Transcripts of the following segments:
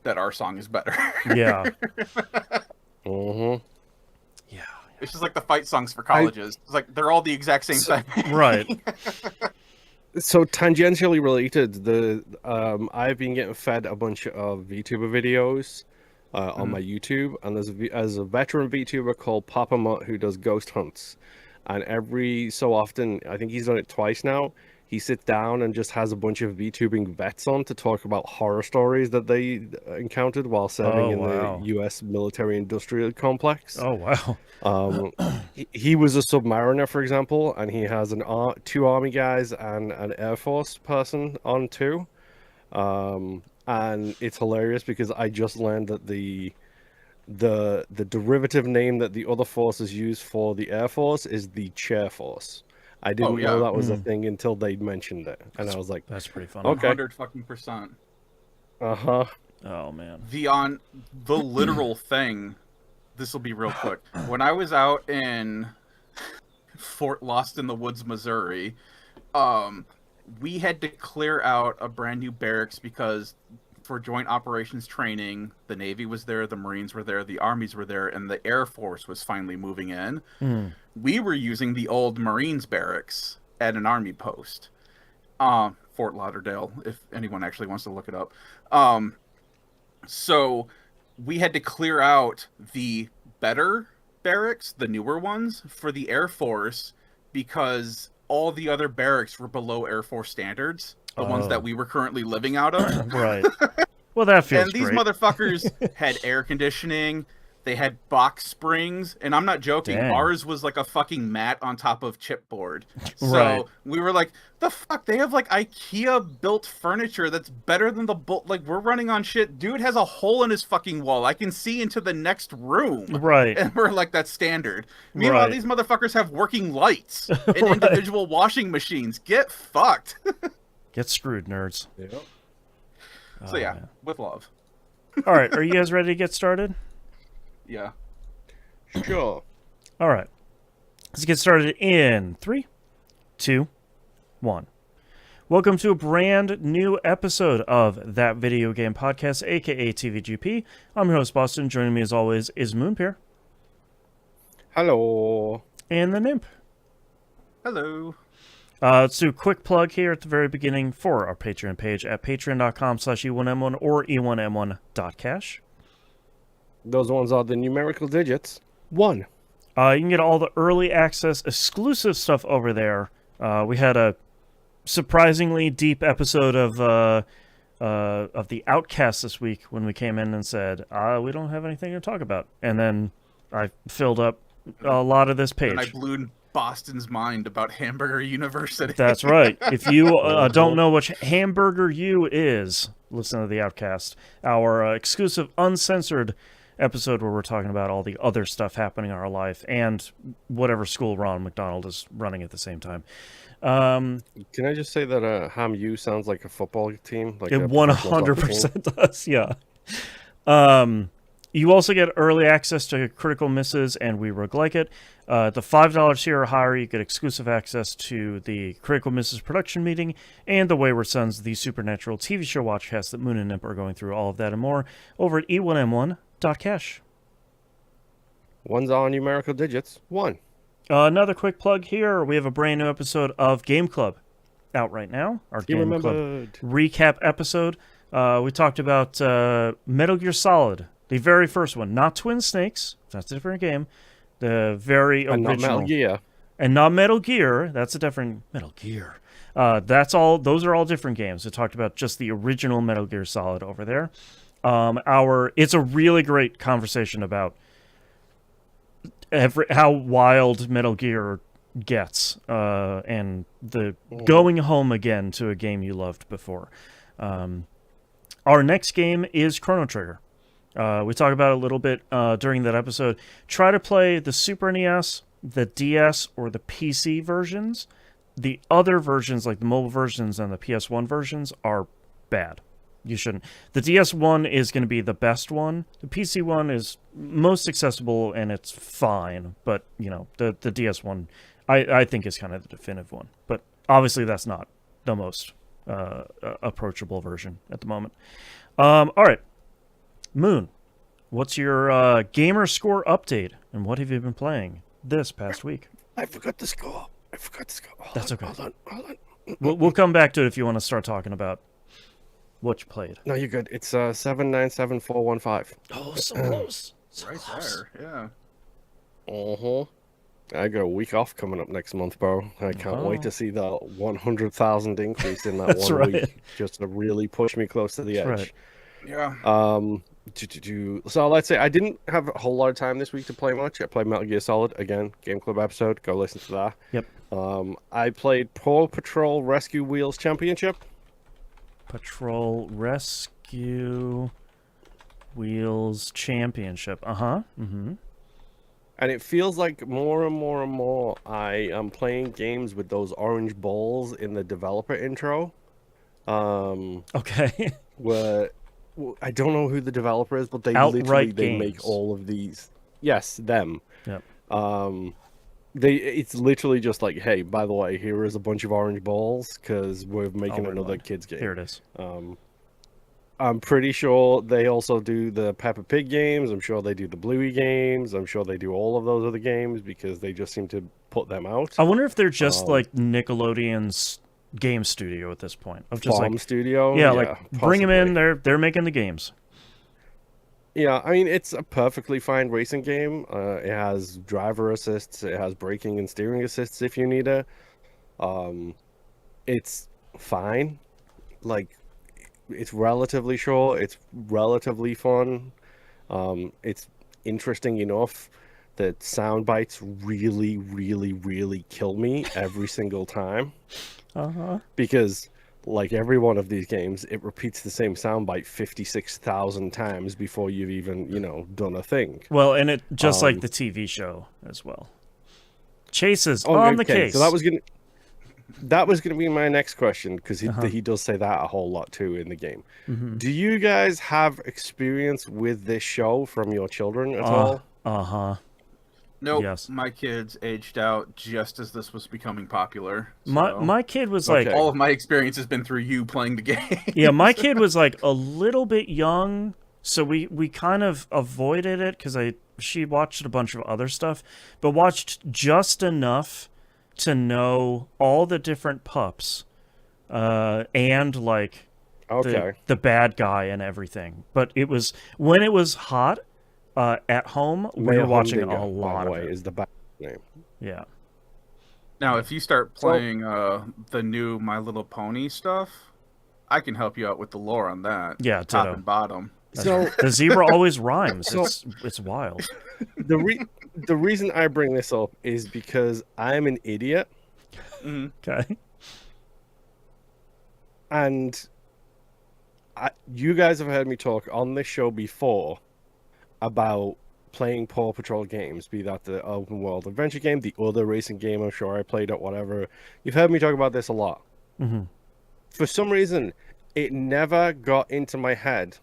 that our song is better. Yeah. Mm-hmm. Yeah. It's just like the fight songs for colleges. It's like they're all the exact same thing. Right. So tangentially related, I've been getting fed a bunch of VTuber videos on my YouTube, and there's a veteran VTuber called Papa Mutt who does ghost hunts, and every so often, I think he's done it twice now. He sits down and just has a bunch of VTubing vets on to talk about horror stories that they encountered while serving Oh, in the wow. U.S. military-industrial complex. Oh, wow. He was a submariner, for example, and he has two army guys and an air force person on too. And it's hilarious because I just learned that the derivative name that the other forces use for the air force is the chair force. I Oh didn't know yeah, that was a thing until they mentioned it, and I was like, That's pretty funny. 100 fucking percent. uh-huh. Oh, man. The literal thing. This will be real quick. When I was out in Fort Lost in the Woods, Missouri, we had to clear out a brand new barracks because for joint operations training, the Navy was there, the Marines were there, the Armies were there, and the Air Force was finally moving in. We were using the old Marines barracks at an Army post. Fort Lauderdale, if anyone actually wants to look it up. So we had to clear out the better barracks, the newer ones, for the Air Force because all the other barracks were below Air Force standards, the ones that we were currently living out of. Right. Well, that feels And these great. motherfuckers had air conditioning, they had box springs, and I'm not joking, Dang. ours was like a fucking mat on top of chipboard. So Right. we were like, the fuck, they have like IKEA built furniture that's better than like we're running on shit. Dude has a hole in his fucking wall. I can see into the next room. Right. And we're like, that's standard. Meanwhile, Right. these motherfuckers have working lights and Right. individual washing machines. Get fucked. Get screwed, nerds. Yep. So yeah, man. with love. All right. Are you guys ready to get started? Yeah. Sure. All right. Let's get started in 3, 2, 1. Welcome to a brand new episode of That Video Game Podcast, aka TVGP. I'm your host, Boston. Joining me as always is Moonpear Hello. and the Nymph. Hello. Let's do a quick plug here at the very beginning for our Patreon page at patreon.com/E1M1 or E1M1.cash. Those ones are the numerical digits. 1. You can get all the early access exclusive stuff over there. We had a surprisingly deep episode of the Outcast this week when we came in and said, we don't have anything to talk about. And then I filled up a lot of this page. And I blew Boston's mind about Hamburger University. That's right. If you don't know what Hamburger U is, listen to the Outcast, our exclusive uncensored episode where we're talking about all the other stuff happening in our life and whatever school Ronald McDonald is running at the same time. Can I just say that Ham U sounds like a football team? Like It a professional soccer team? 100% does, yeah. You also get early access to Critical Misses and We Rogue Like It. The $5 tier or higher, you get exclusive access to the Critical Misses production meeting and the Wayward Sons, the Supernatural TV show watchcast that Moon and Nimp are going through. All of that and more over at E1M1.cash. One's all numerical digits. 1. Another quick plug here. We have a brand new episode of Game Club out right now. Our You Game Club remembered. recap episode. We talked about Metal Gear Solid, the very first one, not Twin Snakes. That's a different game. The very And original, not Metal Gear. and not Metal Gear. That's a different Metal Gear. That's all. Those are all different games. We talked about just the original Metal Gear Solid over there. It's a really great conversation about how wild Metal Gear gets, and the going home again to a game you loved before. Our next game is Chrono Trigger. We talked about it a little bit during that episode. Try to play the Super NES, the DS, or the PC versions. The other versions, like the mobile versions and the PS1 versions, are bad. You shouldn't. The DS one is going to be the best one. The PC one is most accessible and it's fine. But, you know, the DS one, I think is kind of the definitive one. But obviously that's not the most approachable version at the moment. All right. Moon, what's your gamer score update, and what have you been playing this past week? I forgot the score. That's okay. Hold on. We'll come back to it if you want to start talking about what you played. No, you're good. It's 797,415. Oh, so close. So Right close. there, yeah. Uh-huh. I got a week off coming up next month, bro. I can't wait Oh. to see the 100,000 increase in that That's one right. week, just to really push me close to the That's edge. Yeah. So let's say I didn't have a whole lot of time this week to play much. I played Metal Gear Solid again, Game Club episode. Go listen to that. Yep. I played Paw Patrol Rescue Wheels Championship. Patrol Rescue Wheels Championship. Uh-huh. Mm-hmm. And it feels like more and more and more I am playing games with those orange balls in the developer intro. Okay. Where I don't know who the developer is, but they Outright they Games. make all of these. Yes, them. Yep. It's literally just like, hey, by the way, here is a bunch of orange balls because we're making another Overload. kids game. Here it is. I'm pretty sure they also do the Peppa Pig games. I'm sure they do the Bluey games. I'm sure they do all of those other games because they just seem to put them out. I wonder if they're just like Nickelodeon's game studio at this point. Of just Farm like Studio. yeah, like bring them in. possibly. They're making the games. Yeah, I mean, it's a perfectly fine racing game. It has driver assists. It has braking and steering assists if you need it. It's fine. Like, it's relatively short. It's relatively fun. It's interesting enough that sound bites really, really, really kill me every single time. Uh-huh. Because, like every one of these games, it repeats the same soundbite 56,000 times before you've even, done a thing. Well, and it just like the TV show as well. Chase is on the case. So that was gonna be my next question because he does say that a whole lot too in the game. Mm-hmm. Do you guys have experience with this show from your children at all? Uh-huh. Nope. Yes. My kids aged out just as this was becoming popular. So My kid was Okay. like all of my experience has been through you playing the game. yeah, my kid was like a little bit young, so we kind of avoided it because she watched a bunch of other stuff, but watched just enough to know all the different pups, and like Okay. the bad guy and everything. But it was when it was hot at home, we were Maya watching Humdinger, a lot by the of way, it. is the bad name. Yeah. Now, if you start playing the new My Little Pony stuff, I can help you out with the lore on that. Yeah, top ditto. and bottom. So The zebra always rhymes. So- It's wild. the reason I bring this up is because I'm an idiot. Okay. And you guys have heard me talk on this show before about playing Paw Patrol games, be that the open world adventure game, the other racing game I'm sure I played it, whatever. You've heard me talk about this a lot. Mm-hmm. For some reason, it never got into my head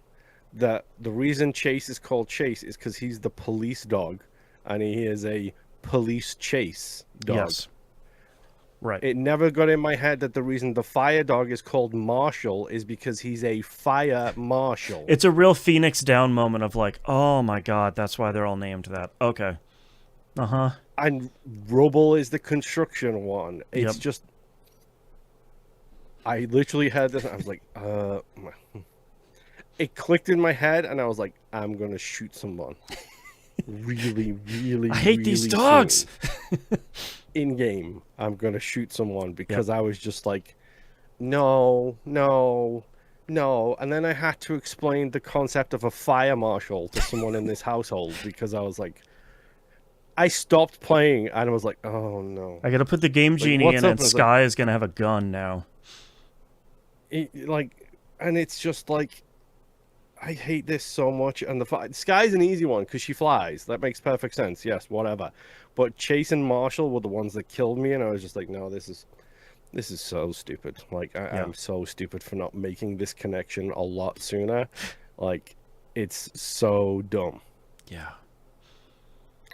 that the reason Chase is called Chase is because he's the police dog, and he is a police chase dog. Yes. Right. It never got in my head that the reason the fire dog is called Marshall is because he's a fire marshal. It's a real Phoenix Down moment of like, oh my god, that's why they're all named that. Okay. Uh-huh. And Rubble is the construction one. It's Yep. just... I literally had this, I was like, It clicked in my head, and I was like, I'm going to shoot someone. Really, really, I hate these really dogs! soon. In game, I'm going to shoot someone because I was just like, no. And then I had to explain the concept of a fire marshal to someone in this household because I was like, I stopped playing and I was like, oh no. I gotta put the game genie what's in, up? and I was Sky is gonna have a gun now. And it's just like, I hate this so much. And Sky's an easy one because she flies. That makes perfect sense. Yes, whatever. But Chase and Marshall were the ones that killed me, and I was just like, no, this is so stupid. Like, I'm so stupid for not making this connection a lot sooner. Like, it's so dumb. Yeah.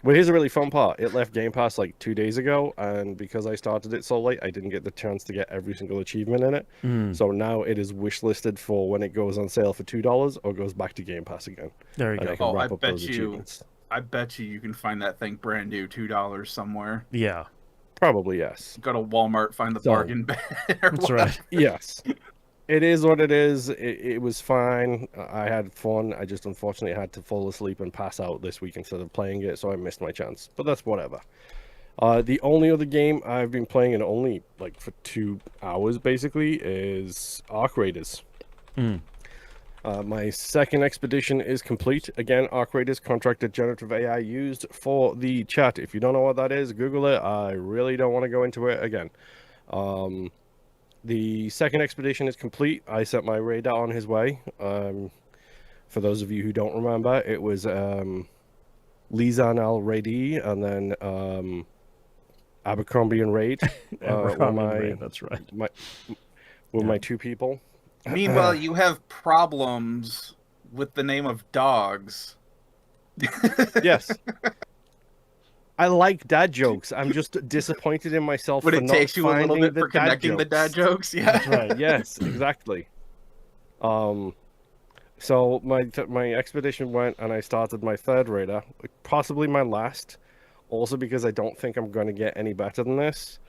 Well, here's a really fun part. It left Game Pass like 2 days ago, and because I started it so late, I didn't get the chance to get every single achievement in it. Mm, So now it is wishlisted for when it goes on sale for $2 or goes back to Game Pass again. there you And I go. can Oh, wrap up those achievements. I bet you can find that thing brand new, $2 somewhere. Yeah, Probably yes. Go to Walmart, find the So- bargain bin. or that's right. whatever. Yes. It is what it is. It was fine. I had fun. I just unfortunately had to fall asleep and pass out this week instead of playing it, so I missed my chance. But that's whatever. The only other game I've been playing, and only like for 2 hours basically, is Arc Raiders. Mm. My second expedition is complete. Again, Arc Raiders contracted generative AI used for the chat. If you don't know what that is, Google it. I really don't want to go into it again. The second expedition is complete. I sent my radar on his way. For those of you who don't remember, it was Lizan Al Raidi and then Abercrombie and Raid. Abercrombie, that's right. My two people. Meanwhile, you have problems with the name of dogs. Yes. I like dad jokes. I'm just disappointed in myself But for it not takes you a little finding bit the for dad connecting the dad jokes. jokes. Yeah. That's right. Yes, exactly. So my expedition went, and I started my third raider, possibly my last, also because I don't think I'm going to get any better than this.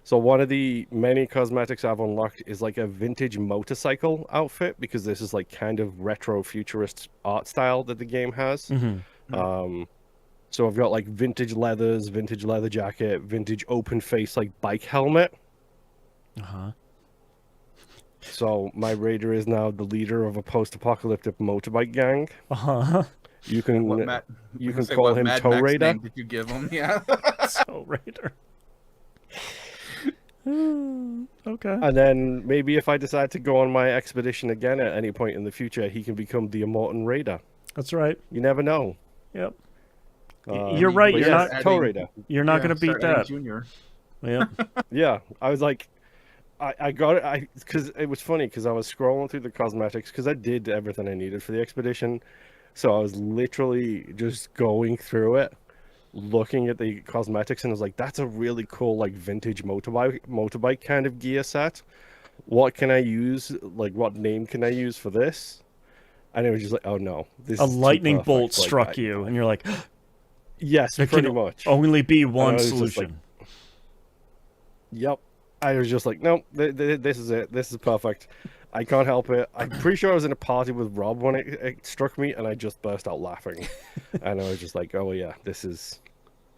So one of the many cosmetics I've unlocked is like a vintage motorcycle outfit, because this is like kind of retro futurist art style that the game has. Mm-hmm. So I've got like vintage leathers, vintage leather jacket, vintage open face like bike helmet. Uh-huh. So my raider is now the leader of a post-apocalyptic motorbike gang. Uh-huh. You can We say call what him Mad Tow Max Raider. name did you give him? Yeah. So Raider. Okay. And then maybe if I decide to go on my expedition again at any point in the future, he can become the Immortan Raider. That's right. You never know. Yep. You're right. But You're yes, not. Tow Raider. You're not going to beat start adding that. Junior. Yep. Yeah, I was like, I got it. Because it was funny because I was scrolling through the cosmetics because I did everything I needed for the expedition. So I was literally just going through it, looking at the cosmetics, and I was like, that's a really cool like vintage motorbike kind of gear set. What can I use? Like, what name can I use for this? And it was just like, oh no, this A is too lightning perfect. bolt Like, struck you, and you're like, Yes, there pretty can much. only be one was just like, solution. Yep. I was just like, nope, this is it. This is perfect. I can't help it. I'm pretty sure I was in a party with Rob when it struck me, and I just burst out laughing. And I was just like, oh yeah, this is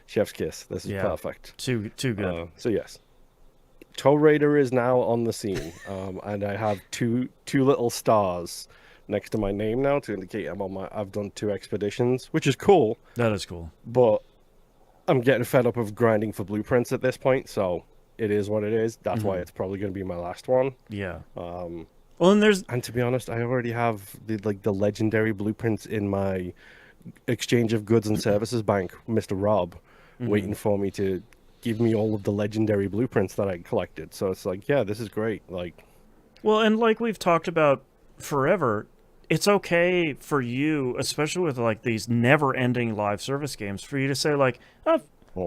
chef's kiss. This is Yeah. perfect. Too good. So yes, Tow Raider is now on the scene, and I have two little stars next to my name now to indicate I've done 2 expeditions, which is cool. That is cool. But I'm getting fed up of grinding for blueprints at this point, so it is what it is. That's why it's probably going to be my last one. Yeah. Well, and there's And to be honest, I already have the legendary blueprints in my exchange of goods and services bank, Mr. Rob, waiting for me to give me all of the legendary blueprints that I collected. So it's like, yeah, this is great. Like, well, and like we've talked about forever, it's okay for you, especially with like these never-ending live service games, for you to say like, oh,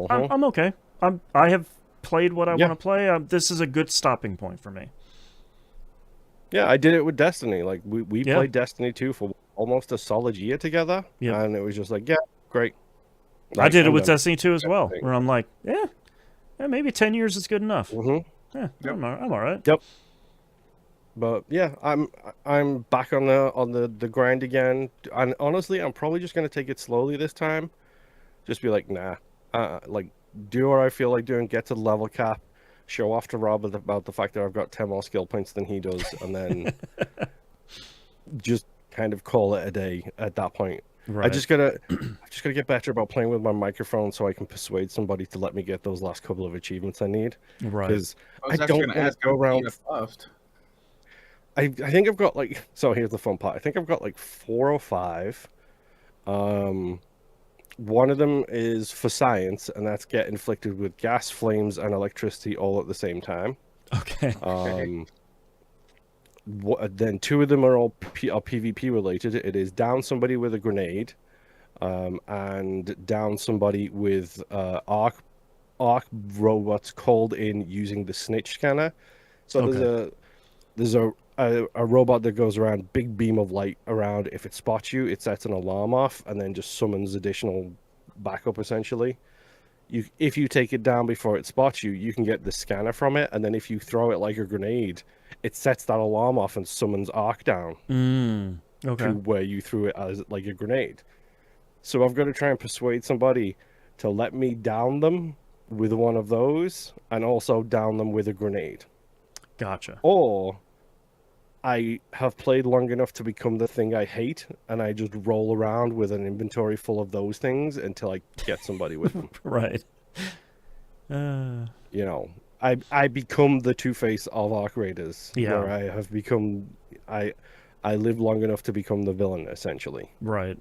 I'm okay. I have played what I want to play. This is a good stopping point for me. yeah, I did it with Destiny. Like we played Destiny 2 for almost a solid year together, and it was just like, yeah, great. I did it with Destiny 2 as well, where I'm like, yeah, maybe 10 years is good enough. Yeah, I'm all right. Yep. But yeah, I'm back on the grind again, and honestly, I'm probably just gonna take it slowly this time. Just be like, nah, like do what I feel like doing, get to the level cap, show off to Rob about the fact that I've got 10 more skill points than he does, and then just kind of call it a day at that point. Right. I just gotta get better about playing with my microphone so I can persuade somebody to let me get those last couple of achievements I need. Right. Because I don't want to go around. Left. I think I've got like, so here's the fun part. I think I've got like 4 or 5. One of them is for science, and that's get inflicted with gas, flames, and electricity all at the same time. Okay. Then 2 of them are all PvP related. It is down somebody with a grenade, and down somebody with arc robots called in using the snitch scanner. So Okay. there's a robot that goes around, big beam of light around. If it spots you, it sets an alarm off and then just summons additional backup essentially. If you take it down before it spots you, you can get the scanner from it, and then if you throw it like a grenade, it sets that alarm off and summons arc down Okay. to where you threw it as like a grenade. So I've got to try and persuade somebody to let me down them with one of those and also down them with a grenade. Gotcha. Or I have played long enough to become the thing I hate, and I just roll around with an inventory full of those things until I get somebody with them. Right. You know, I become the Two-Face of Arc Raiders, Yeah. where I have become I live long enough to become the villain, essentially. Right.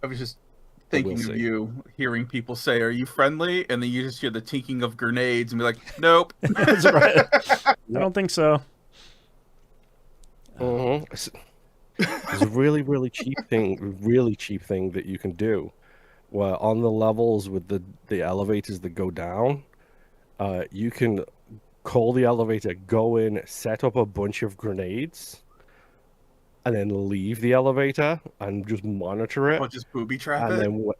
I was just But we'll thinking of see. you, hearing people say, "Are you friendly?" And then you just hear the tinking of grenades and be like, "Nope." That's right. I don't think so. There's a really cheap thing that you can do. Where on the levels with the elevators that go down, you can call the elevator, go in, set up a bunch of grenades, and then leave the elevator and just monitor it. I'll just booby trap And it. then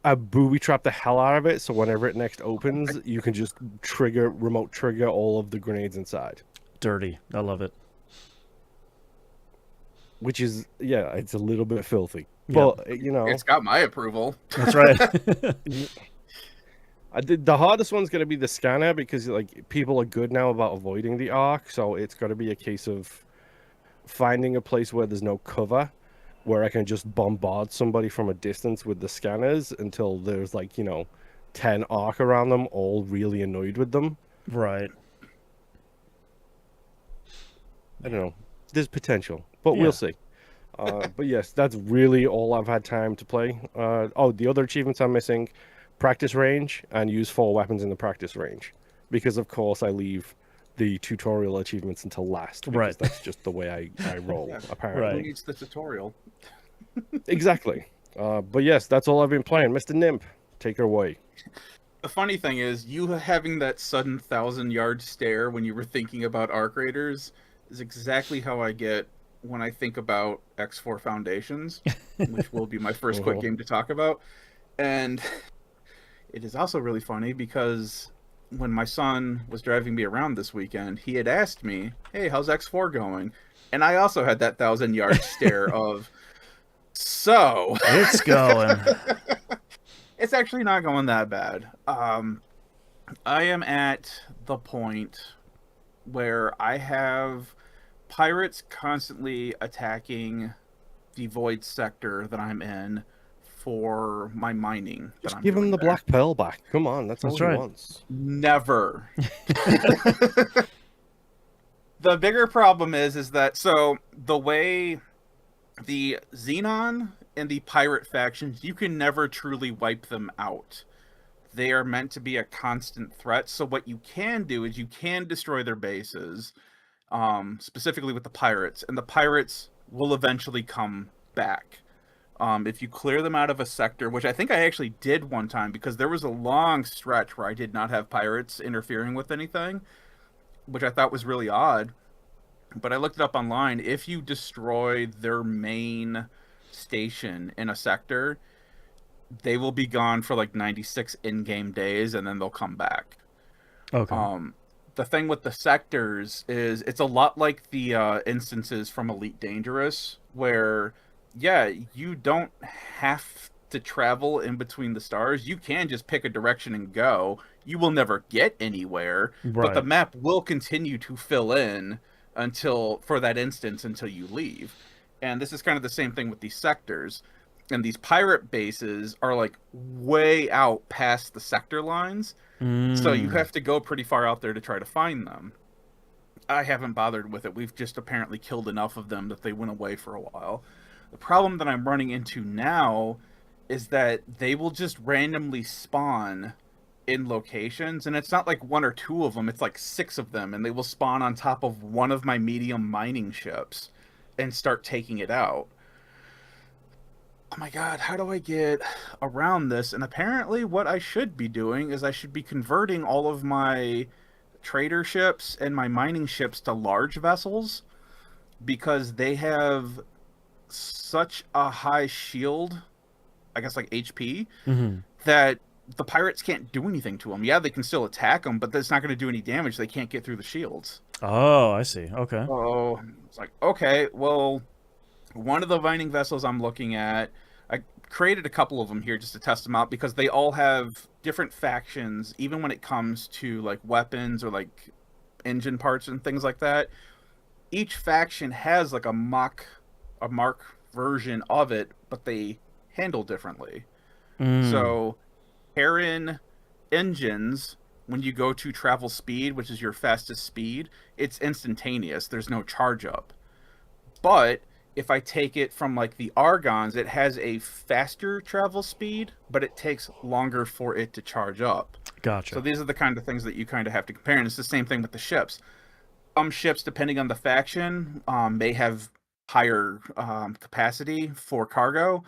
I booby trap the hell out of it, so whenever it next opens, you can just remote trigger all of the grenades inside. Dirty. I love it. Which is, yeah, it's a little bit filthy. Yeah. But, you know, It's got my approval. That's right. the hardest one's going to be the scanner because, like, people are good now about avoiding the arc, so it's got to be a case of finding a place where there's no cover, where I can just bombard somebody from a distance with the scanners until there's, like, 10 arc around them, all really annoyed with them. Right. I don't know. There's potential, but Yeah. we'll see. But yes, that's really all I've had time to play. The other achievements I'm missing: practice range and use 4 weapons in the practice range, because of course I leave the tutorial achievements until last because Right. that's just the way I roll. Yeah. Apparently, Who Right. needs the tutorial? exactly. But yes, that's all I've been playing. Mr. Nimp, take her away. The funny thing is, you having that sudden 1,000-yard stare when you were thinking about Arc Raiders is exactly how I get when I think about X4 Foundations, which will be my first quick game to talk about. And it is also really funny because when my son was driving me around this weekend, he had asked me, "Hey, how's X4 going?" And I also had that 1,000-yard stare of, so It's going. it's actually not going that bad. I am at the point where I have pirates constantly attacking the void sector that I'm in for my mining that Just I'm give him doing the there. black pearl back. Come on, that's all That's he right. wants. Never. The bigger problem is that so the way the Xenon and the pirate factions, you can never truly wipe them out. They are meant to be a constant threat. So what you can do is you can destroy their bases, specifically with the pirates, and the pirates will eventually come back. If you clear them out of a sector, which I think I actually did one time because there was a long stretch where I did not have pirates interfering with anything, which I thought was really odd. But I looked it up online. If you destroy their main station in a sector, they will be gone for like 96 in-game days and then they'll come back. Okay. The thing with the sectors is it's a lot like the instances from Elite Dangerous where, yeah, you don't have to travel in between the stars. You can just pick a direction and go. You will never get anywhere, but the Right. map will continue to fill in until for that instance until you leave. And this is kind of the same thing with these sectors. And these pirate bases are like way out past the sector lines. So you have to go pretty far out there to try to find them. I haven't bothered with it. We've just apparently killed enough of them that they went away for a while. The problem that I'm running into now is that they will just randomly spawn in locations, and it's not like 1 or 2 of them, it's like 6 of them, and they will spawn on top of one of my medium mining ships and start taking it out. oh my god, how do I get around this? And apparently what I should be doing is I should be converting all of my trader ships and my mining ships to large vessels because they have such a high shield, I guess like HP, Mm-hmm. that the pirates can't do anything to them. Yeah, they can still attack them, but that's not going to do any damage. They can't get through the shields. Oh, I see. Okay. Oh, it's like, okay, well, one of the mining vessels I'm looking at, I created a couple of them here just to test them out because they all have different factions, even when it comes to like weapons or like engine parts and things like that. Each faction has like a mark version of it, but they handle differently. Mm. So, Heron engines, when you go to travel speed, which is your fastest speed, it's instantaneous. There's no charge up. But if I take it from like the Argons, it has a faster travel speed, but it takes longer for it to charge up. Gotcha. So these are the kind of things that you kind of have to compare. And it's the same thing with the ships. Some ships, depending on the faction, may have higher capacity for cargo,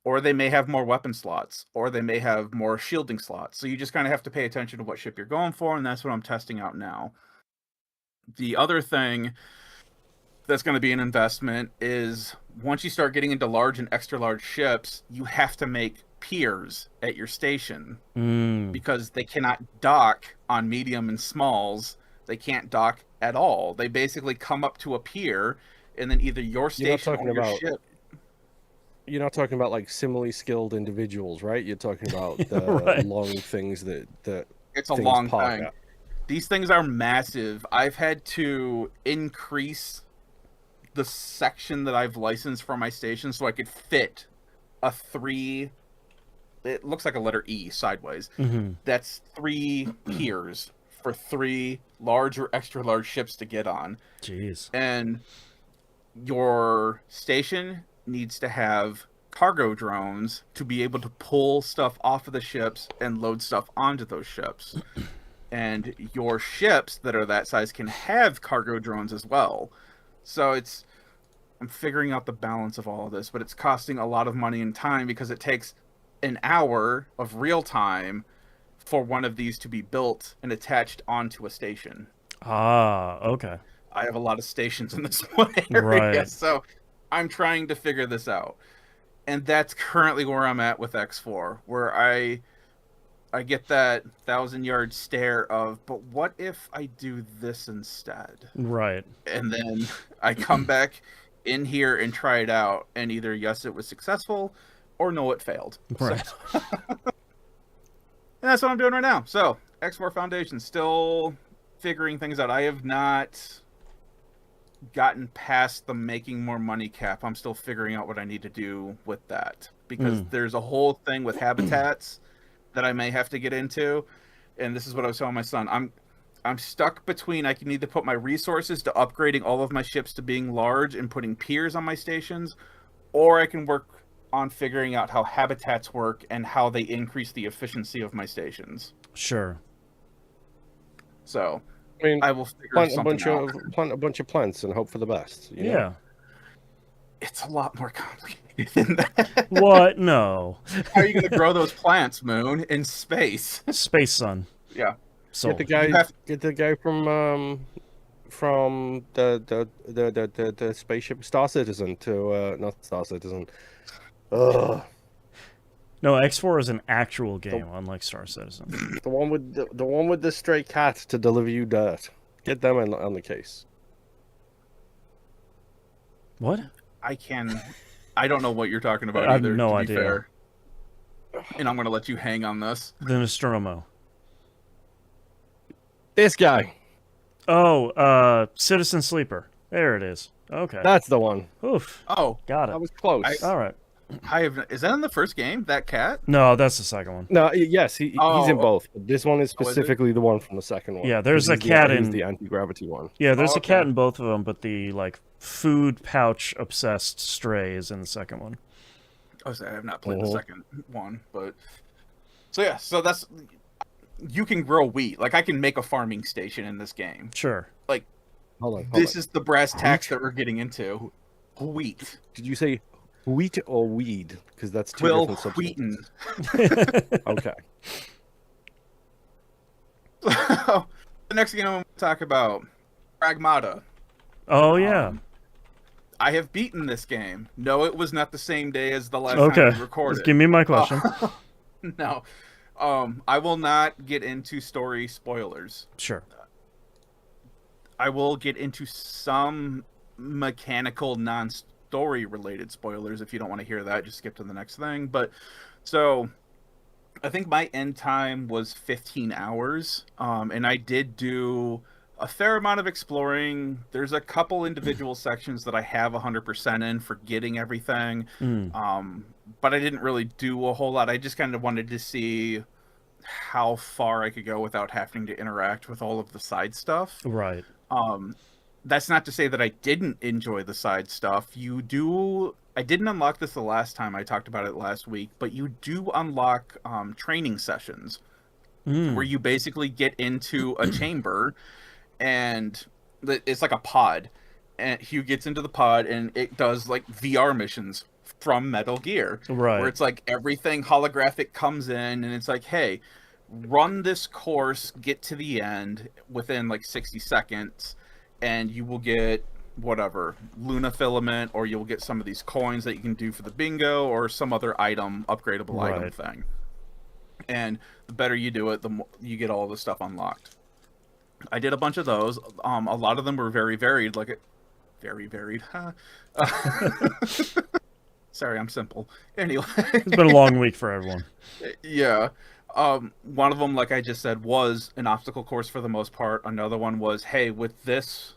or they may have more weapon slots, or they may have more shielding slots. So you just kind of have to pay attention to what ship you're going for, and that's what I'm testing out now. The other thing that's going to be an investment is once you start getting into large and extra large ships, you have to make piers at your station because they cannot dock on medium and smalls. They can't dock at all. They basically come up to a pier, and then either your station or your ship. You're not talking about like similarly skilled individuals, right? You're talking about the Right. long things that It's a things long park thing. at. These things are massive. I've had to increase the section that I've licensed for my station so I could fit a 3. It looks like a letter E sideways. Mm-hmm. That's 3 piers for 3 large or extra large ships to get on. Jeez. And your station needs to have cargo drones to be able to pull stuff off of the ships and load stuff onto those ships. And your ships that are that size can have cargo drones as well. So I'm figuring out the balance of all of this, but it's costing a lot of money and time because it takes an hour of real time for one of these to be built and attached onto a station. Ah, okay. I have a lot of stations in this one area, Right. so I'm trying to figure this out. And that's currently where I'm at with X4, where I get that 1,000-yard stare of, but what if I do this instead? Right. And then I come back in here and try it out, and either yes, it was successful, or no, it failed. Right. So, and that's what I'm doing right now. So, X4 Foundation, still figuring things out. I have not gotten past the making more money cap. I'm still figuring out what I need to do with that. Because there's a whole thing with habitats that I may have to get into. And this is what I was telling my son. I'm stuck between I can either put my resources to upgrading all of my ships to being large and putting piers on my stations, or I can work on figuring out how habitats work and how they increase the efficiency of my stations. Sure. So I mean, I will figure plant something out. plant a bunch of plants and hope for the best. You know? Yeah. It's a lot more complicated than that. What? No. How are you going to grow those plants, Moon, in space? Space Sun. Yeah. So Get the guy from the spaceship Star Citizen to not Star Citizen. Ugh. no, X4 is an actual game, unlike Star Citizen. The one with the stray cat to deliver you dirt. Get them on the case. What? I don't know what you're talking about I have either, no to be idea. fair. And I'm going to let you hang on this. The Nostromo. This guy. Oh, Citizen Sleeper. There it is. Okay. That's the one. Oof. Oh, Got I it. was close. All right. is that in the first game, that cat? No, that's the second one. No, yes, he's in Oh. both. But this one is Oh, is it? specifically the one from the second one. Yeah, there's a He's cat he's in- the anti-gravity one. Yeah, there's Oh, a cat okay. in both of them, but the like food pouch obsessed stray is in the second one. I have not played the second one, but so that's you can grow wheat. Like I can make a farming station in this game. Sure. Hold on. This is the brass tacks that we're getting into. Wheat. Did you say Wheat or weed? Because that's two Will different Wheaton. substances. Okay. So, the next game I'm going to talk about, Pragmata. Oh yeah. I have beaten this game. No, it was not the same day as the last time Okay. we recorded. Just give me my question. No. I will not get into story spoilers. Sure. I will get into some mechanical non-story related spoilers. If you don't want to hear that, just skip to the next thing. But so I think my end time was 15 hours. And I did do a fair amount of exploring. There's a couple individual sections that I have 100% in for getting everything. But I didn't really do a whole lot. I just kind of wanted to see how far I could go without having to interact with all of the side stuff. Right. That's not to say that I didn't enjoy the side stuff. I didn't unlock this the last time I talked about it last week, but you do unlock training sessions where you basically get into a chamber, and it's like a pod, and Hugh gets into the pod and it does like VR missions from Metal Gear, Right. where it's like everything holographic comes in and it's like, hey, run this course, get to the end within like 60 seconds, and you will get whatever Luna filament, or you'll get some of these coins that you can do for the bingo, or some other upgradable item thing. And the better you do it, the more you get all the stuff unlocked. I did a bunch of those. A lot of them were very varied, very varied. Sorry, I'm simple. Anyway, It's been a long week for everyone. Yeah. One of them, like I just said, was an obstacle course for the most part. Another one was, hey, with this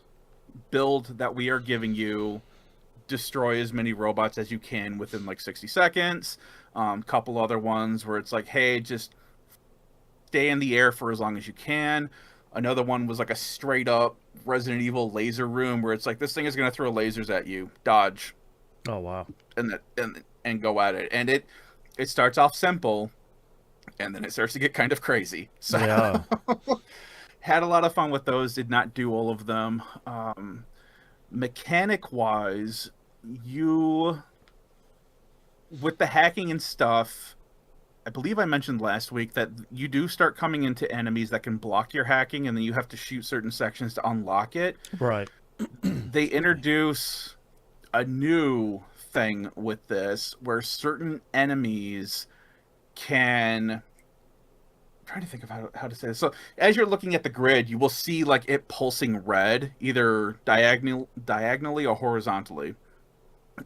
build that we are giving you, destroy as many robots as you can within like 60 seconds. Couple other ones where it's like, hey, just stay in the air for as long as you can. Another one was like a straight up Resident Evil laser room where it's like, this thing is going to throw lasers at you. Dodge. Oh wow. And go at it. And it starts off simple, and then it starts to get kind of crazy. So Yeah. had a lot of fun with those. Did not do all of them. Mechanic wise, with the hacking and stuff, I believe I mentioned last week that you do start coming into enemies that can block your hacking, and then you have to shoot certain sections to unlock it. Right. They introduce a new thing with this where certain enemies can... I'm trying to think of how to say this. So as you're looking at the grid, you will see like it pulsing red, either diagonally or horizontally.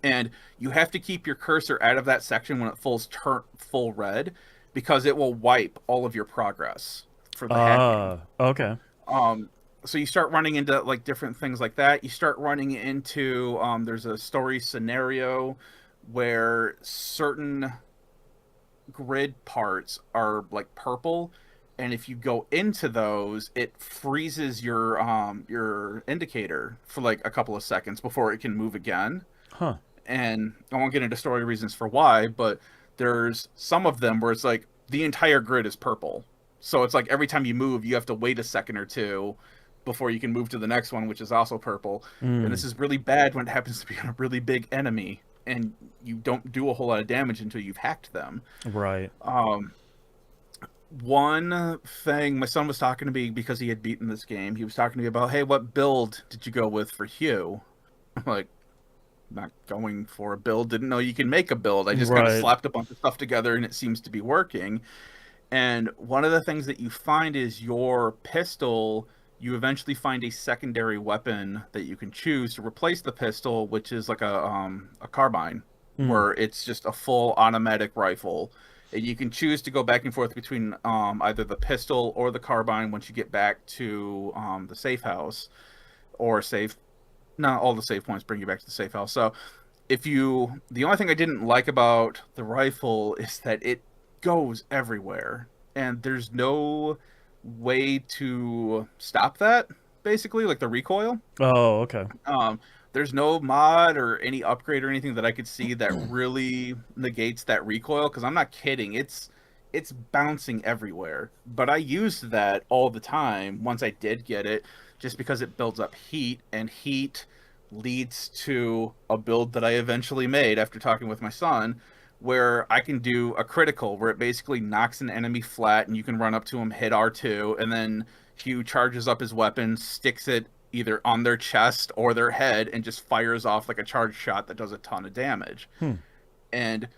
And you have to keep your cursor out of that section when it full red, because it will wipe all of your progress for the hacking. Okay. So you start running into like different things like that. You start running into there's a story scenario where certain grid parts are like purple, and if you go into those, it freezes your indicator for like a couple of seconds before it can move again. Huh. And I won't get into story reasons for why, but there's some of them where it's like the entire grid is purple. So it's like every time you move, you have to wait a second or two before you can move to the next one, which is also purple. And this is really bad when it happens to be on a really big enemy and you don't do a whole lot of damage until you've hacked them. Right. One thing my son was talking to me, because he had beaten this game, he was talking to me about, hey, what build did you go with for Hugh? I'm like, not going for a build, didn't know you can make a build. I just kind of slapped a bunch of stuff together and it seems to be working. And one of the things that you find is your pistol, you eventually find a secondary weapon that you can choose to replace the pistol, which is like a carbine, where it's just a full automatic rifle. And you can choose to go back and forth between either the pistol or the carbine once you get back to the safe house, or not all the save points bring you back to the safe house. So the only thing I didn't like about the rifle is that it goes everywhere, and there's no way to stop that, basically, like the recoil. Oh, okay. There's no mod or any upgrade or anything that I could see that really negates that recoil, because I'm not kidding, it's bouncing everywhere. But I used that all the time once I did get it, just because it builds up heat, and heat leads to a build that I eventually made after talking with my son, where I can do a critical where it basically knocks an enemy flat and you can run up to him, hit R2, and then Hugh charges up his weapon, sticks it either on their chest or their head, and just fires off like a charge shot that does a ton of damage. And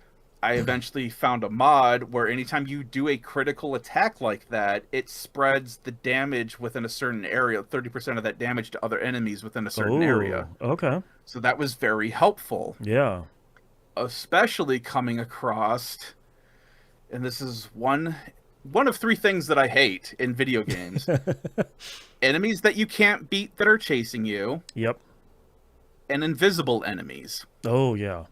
I eventually found a mod where anytime you do a critical attack like that, it spreads the damage within a certain area, 30% of that damage to other enemies within a certain area. Okay. So that was very helpful. Yeah. Especially coming across, and this is one of three things that I hate in video games. Enemies that you can't beat that are chasing you. Yep. And invisible enemies. Oh, yeah.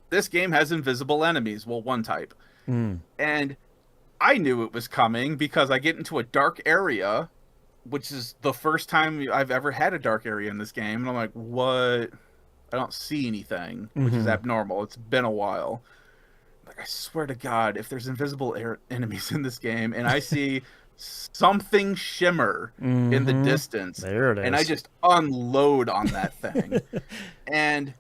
This game has invisible enemies. Well, one type. And I knew it was coming because I get into a dark area, which is the first time I've ever had a dark area in this game. And I'm like, what? I don't see anything, which is abnormal. It's been a while. Like, I swear to God, if there's invisible enemies in this game and I see something shimmer in the distance, there it is. and I just unload on that thing. And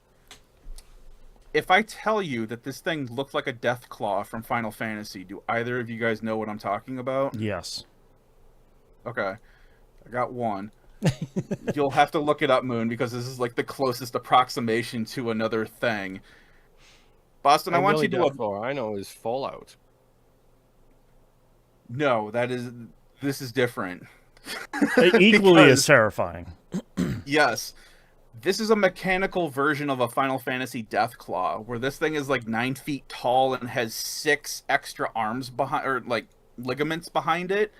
if I tell you that this thing looked like a death claw from Final Fantasy, do either of you guys know what I'm talking about? Yes. Okay. I got one. You'll have to look it up, Moon, because this is like the closest approximation to another thing. Boston, I want you to... All I know is Fallout. No, this is different. Equally as terrifying. Yes. This is a mechanical version of a Final Fantasy Deathclaw, where this thing is like 9 feet tall and has 6 extra arms behind, or like ligaments behind it.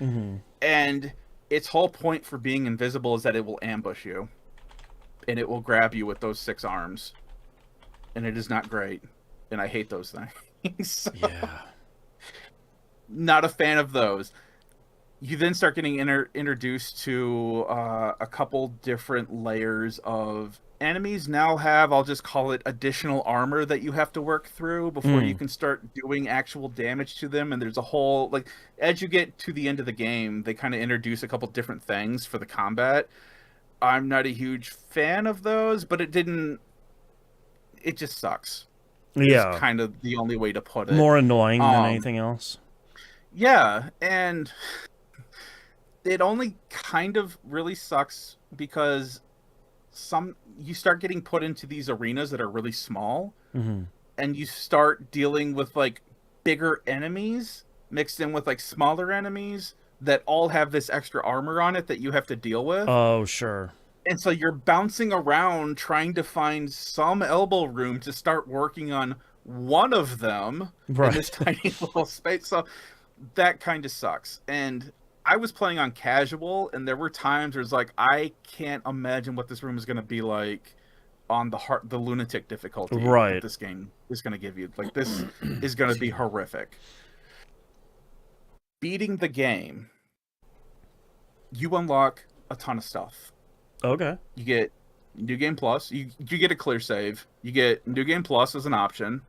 And its whole point for being invisible is that it will ambush you. And it will grab you with those 6 arms. And it is not great. And I hate those things. So, yeah. Not a fan of those. You then start getting introduced to a couple different layers of enemies now have, I'll just call it, additional armor that you have to work through before you can start doing actual damage to them. And there's a whole, like, as you get to the end of the game, they kind of introduce a couple different things for the combat. I'm not a huge fan of those, but it just sucks. Yeah. It's kind of the only way to put it. More annoying than anything else. Yeah, and it only kind of really sucks because you start getting put into these arenas that are really small, and you start dealing with like bigger enemies mixed in with like smaller enemies that all have this extra armor on it that you have to deal with. Oh, sure. And so you're bouncing around trying to find some elbow room to start working on one of them in this tiny little space. So that kind of sucks. And I was playing on casual, and there were times where it's like, I can't imagine what this room is going to be like on the lunatic difficulty that this game is going to give you. Like, this is going to be horrific. Beating the game, you unlock a ton of stuff. Okay. You get New Game Plus. You get a clear save. You get New Game Plus as an option.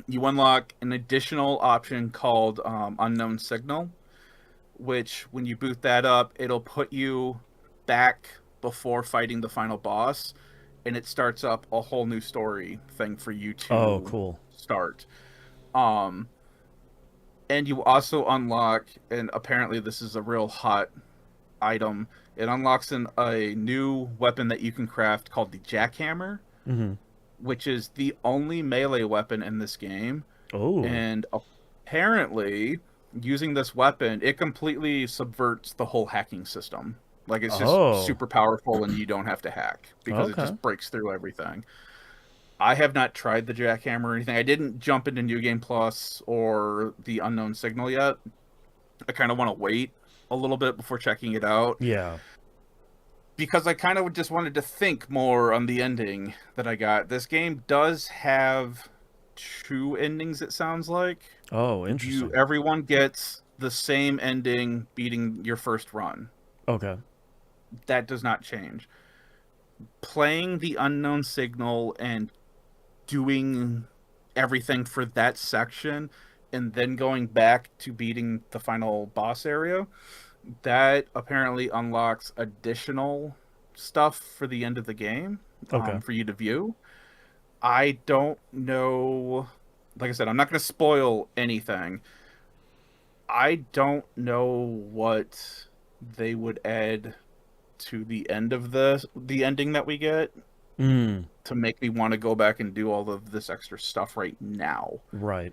You unlock an additional option called Unknown Signal, which when you boot that up, it'll put you back before fighting the final boss, and it starts up a whole new story thing for you to start. And you also unlock, and apparently this is a real hot item, it unlocks a new weapon that you can craft called the Jackhammer, which is the only melee weapon in this game. Oh. And apparently, using this weapon, it completely subverts the whole hacking system. Like, it's just super powerful and you don't have to hack because it just breaks through everything. I have not tried the Jackhammer or anything. I didn't jump into New Game Plus or the Unknown Signal yet. I kind of want to wait a little bit before checking it out. Yeah. Because I kind of just wanted to think more on the ending that I got. This game does have 2 endings, it sounds like. Oh, interesting. Everyone gets the same ending beating your first run. Okay. That does not change. Playing the Unknown Signal and doing everything for that section and then going back to beating the final boss area, that apparently unlocks additional stuff for the end of the game, Okay. for you to view. I don't know. Like I said, I'm not going to spoil anything. I don't know what they would add to the end of the ending that we get Mm, to make me want to go back and do all of this extra stuff right now. right.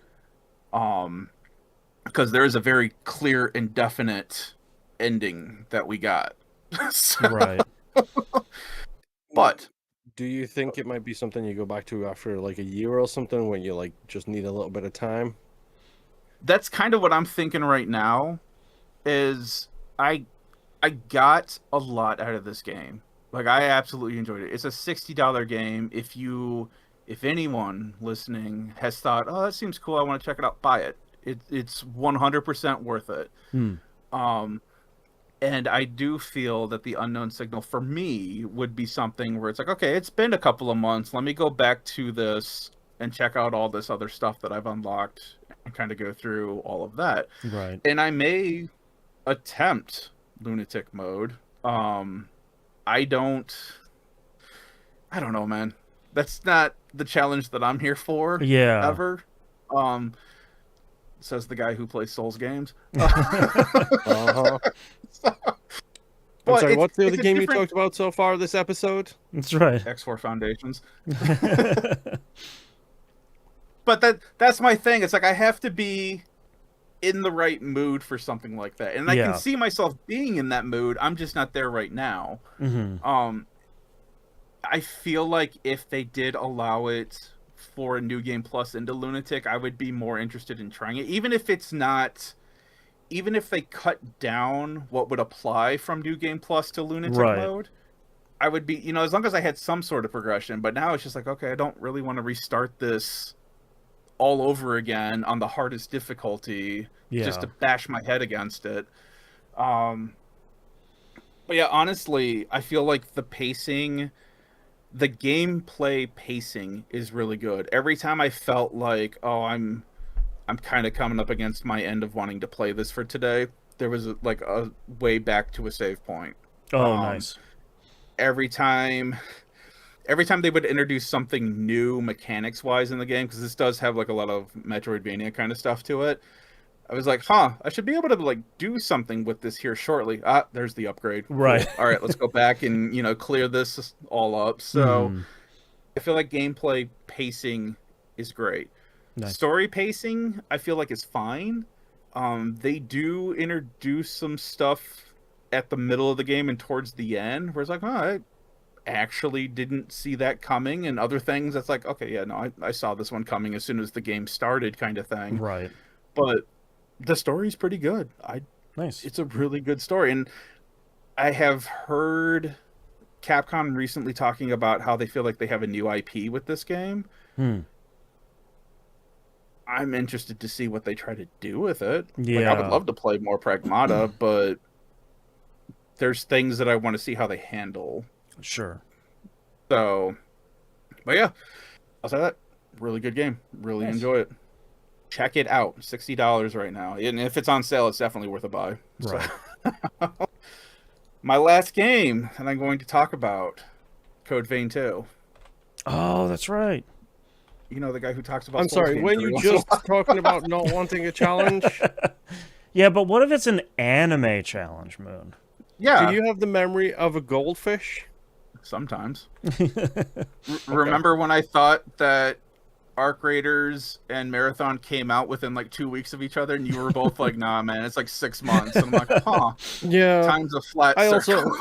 Because there is a very clear and definite ending that we got. So- Right. But Do you think it might be something you go back to after like a year or something when you like just need a little bit of time? that's kind of what I'm thinking right now. Is I got a lot out of this game. Like I absolutely enjoyed it. It's a $60 game. If anyone listening has thought, "Oh, that seems cool. I want to check it out," buy it. It's 100% worth it. Hmm. And I do feel that the Unknown Signal for me would be something where it's like, okay, it's been a couple of months. Let me go back to this and check out all this other stuff that I've unlocked and kind of go through all of that. Right. And I may attempt lunatic mode. I don't know, man. That's not the challenge that I'm here for. Yeah. Ever. Says the guy who plays Souls games. Uh-huh. I'm But sorry, what's the it's other a game you different- talked about so far this episode? That's right. X4 Foundations. But that's my thing. It's like I have to be in the right mood for something like that. And I Yeah. can see myself being in that mood. I'm just not there right now. Mm-hmm. I feel like if they did allow it for a New Game Plus into Lunatic, I would be more interested in trying it. Even if they cut down what would apply from New Game Plus to Lunatic Right. mode, I would be, as long as I had some sort of progression. But now it's just like, okay, I don't really want to restart this all over again on the hardest difficulty just to bash my head against it. But yeah, honestly, I feel like the gameplay pacing is really good. Every time I felt like, oh, I'm kind of coming up against my end of wanting to play this for today, there was like a way back to a save point. Oh, nice. Every time they would introduce something new mechanics wise in the game, because this does have like a lot of Metroidvania kind of stuff to it, I was like, I should be able to like do something with this here shortly. There's the upgrade. Right. Cool. All right, let's go back and clear this all up. So I feel like gameplay pacing is great. Nice. Story pacing, I feel like, is fine. They do introduce some stuff at the middle of the game and towards the end where it's like, I actually didn't see that coming, and other things that's like, okay, yeah, no, I saw this one coming as soon as the game started, kind of thing. Right. But the story's pretty good. Nice. It's a really good story, and I have heard Capcom recently talking about how they feel like they have a new IP with this game. I'm interested to see what they try to do with it. Like, I would love to play more Pragmata, but there's things that I want to see how they handle. Sure. So, but yeah, I'll say that. Really good game. Really enjoy it. Check it out. $60 right now. And if it's on sale, it's definitely worth a buy. Right. So. My last game that I'm going to talk about, Code Vein 2. Oh, that's right. The guy who talks about I'm Souls sorry, games when every you once in a just while. talking about not wanting a challenge, Yeah, but what if it's an anime challenge, Moon? Yeah. do you have the memory of a goldfish? Sometimes. Remember when I thought that Arc Raiders and Marathon came out within like 2 weeks of each other, and you were both like, nah, man, it's like 6 months. And I'm like, Yeah. time's a flat I circle.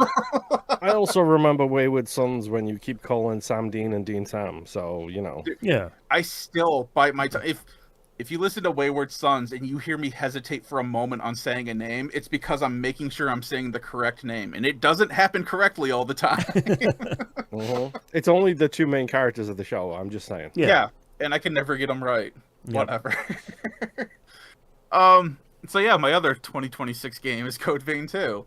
I also remember Wayward Sons when you keep calling Sam Dean and Dean Sam. So Yeah. I still bite my tongue. If you listen to Wayward Sons and you hear me hesitate for a moment on saying a name, it's because I'm making sure I'm saying the correct name, and it doesn't happen correctly all the time. It's only the two main characters of the show. I'm just saying. Yeah. And I can never get them right. Yep. Whatever. So yeah, my other 2026 game is Code Vein 2.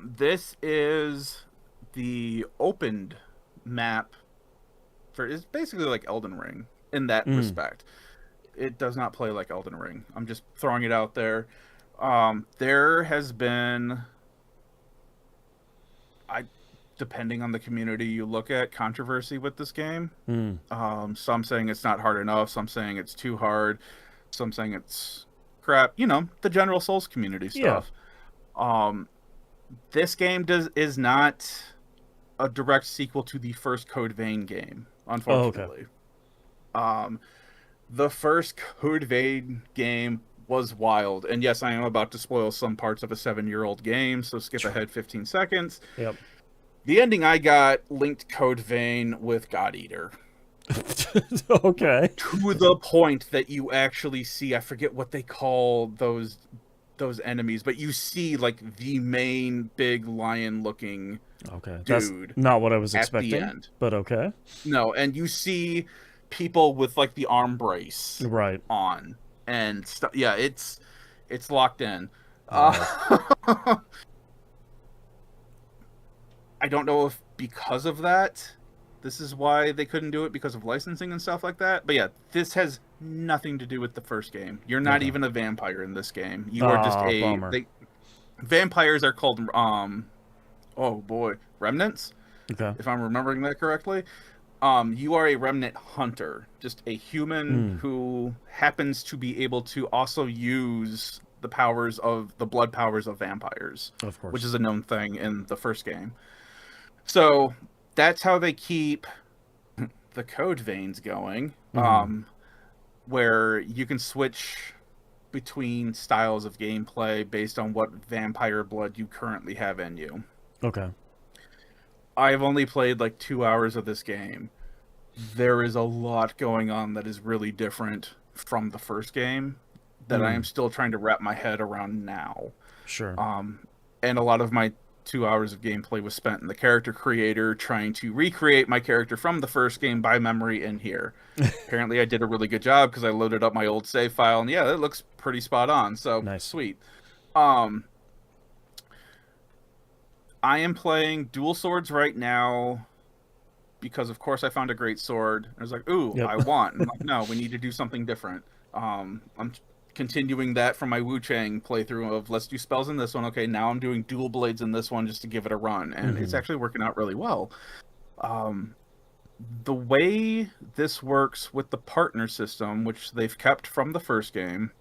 This is the opened map it's basically like Elden Ring in that respect. It does not play like Elden Ring. I'm just throwing it out there. There has been depending on the community you look at, controversy with this game. Mm. Some saying it's not hard enough, some saying it's too hard, some saying it's crap. You know, the general Souls community Yeah. stuff. This game is not a direct sequel to the first Code Vein game, unfortunately. The first Code Vein game was wild, and yes, I am about to spoil some parts of a 7-year-old game, so skip ahead 15 seconds. Yep. The ending I got linked Code Vein with God Eater. Okay. To the point that you actually see, I forget what they call those enemies, but you see like the main big lion looking Okay. dude. That's not what I was at expecting. the end. But okay. No, and you see people with like the arm brace Right. on and stuff. Yeah, it's locked in. Right. I don't know if because of that, this is why they couldn't do it, because of licensing and stuff like that. But yeah, this has nothing to do with the first game. You're not even a vampire in this game. You are just bummer. vampires are called oh boy, remnants. Okay. If I'm remembering that correctly. You are a remnant hunter, just a human who happens to be able to also use the powers of the blood powers of vampires, Of course. which is a known thing in the first game. So that's how they keep the code veins going, where you can switch between styles of gameplay based on what vampire blood you currently have in you. Okay. I've only played like 2 hours of this game. There is a lot going on that is really different from the first game that I am still trying to wrap my head around now. Sure. And a lot of my 2 hours of gameplay was spent in the character creator trying to recreate my character from the first game by memory in here. Apparently I did a really good job because I loaded up my old save file, and yeah, it looks pretty spot on. So Nice. Sweet. I am playing dual swords right now because, of course, I found a great sword. I was like, ooh, Yep. I want. I'm like, no, we need to do something different. I'm continuing that from my Wu Chang playthrough of let's do spells in this one. Okay, now I'm doing dual blades in this one just to give it a run, and it's actually working out really well. The way this works with the partner system, which they've kept from the first game,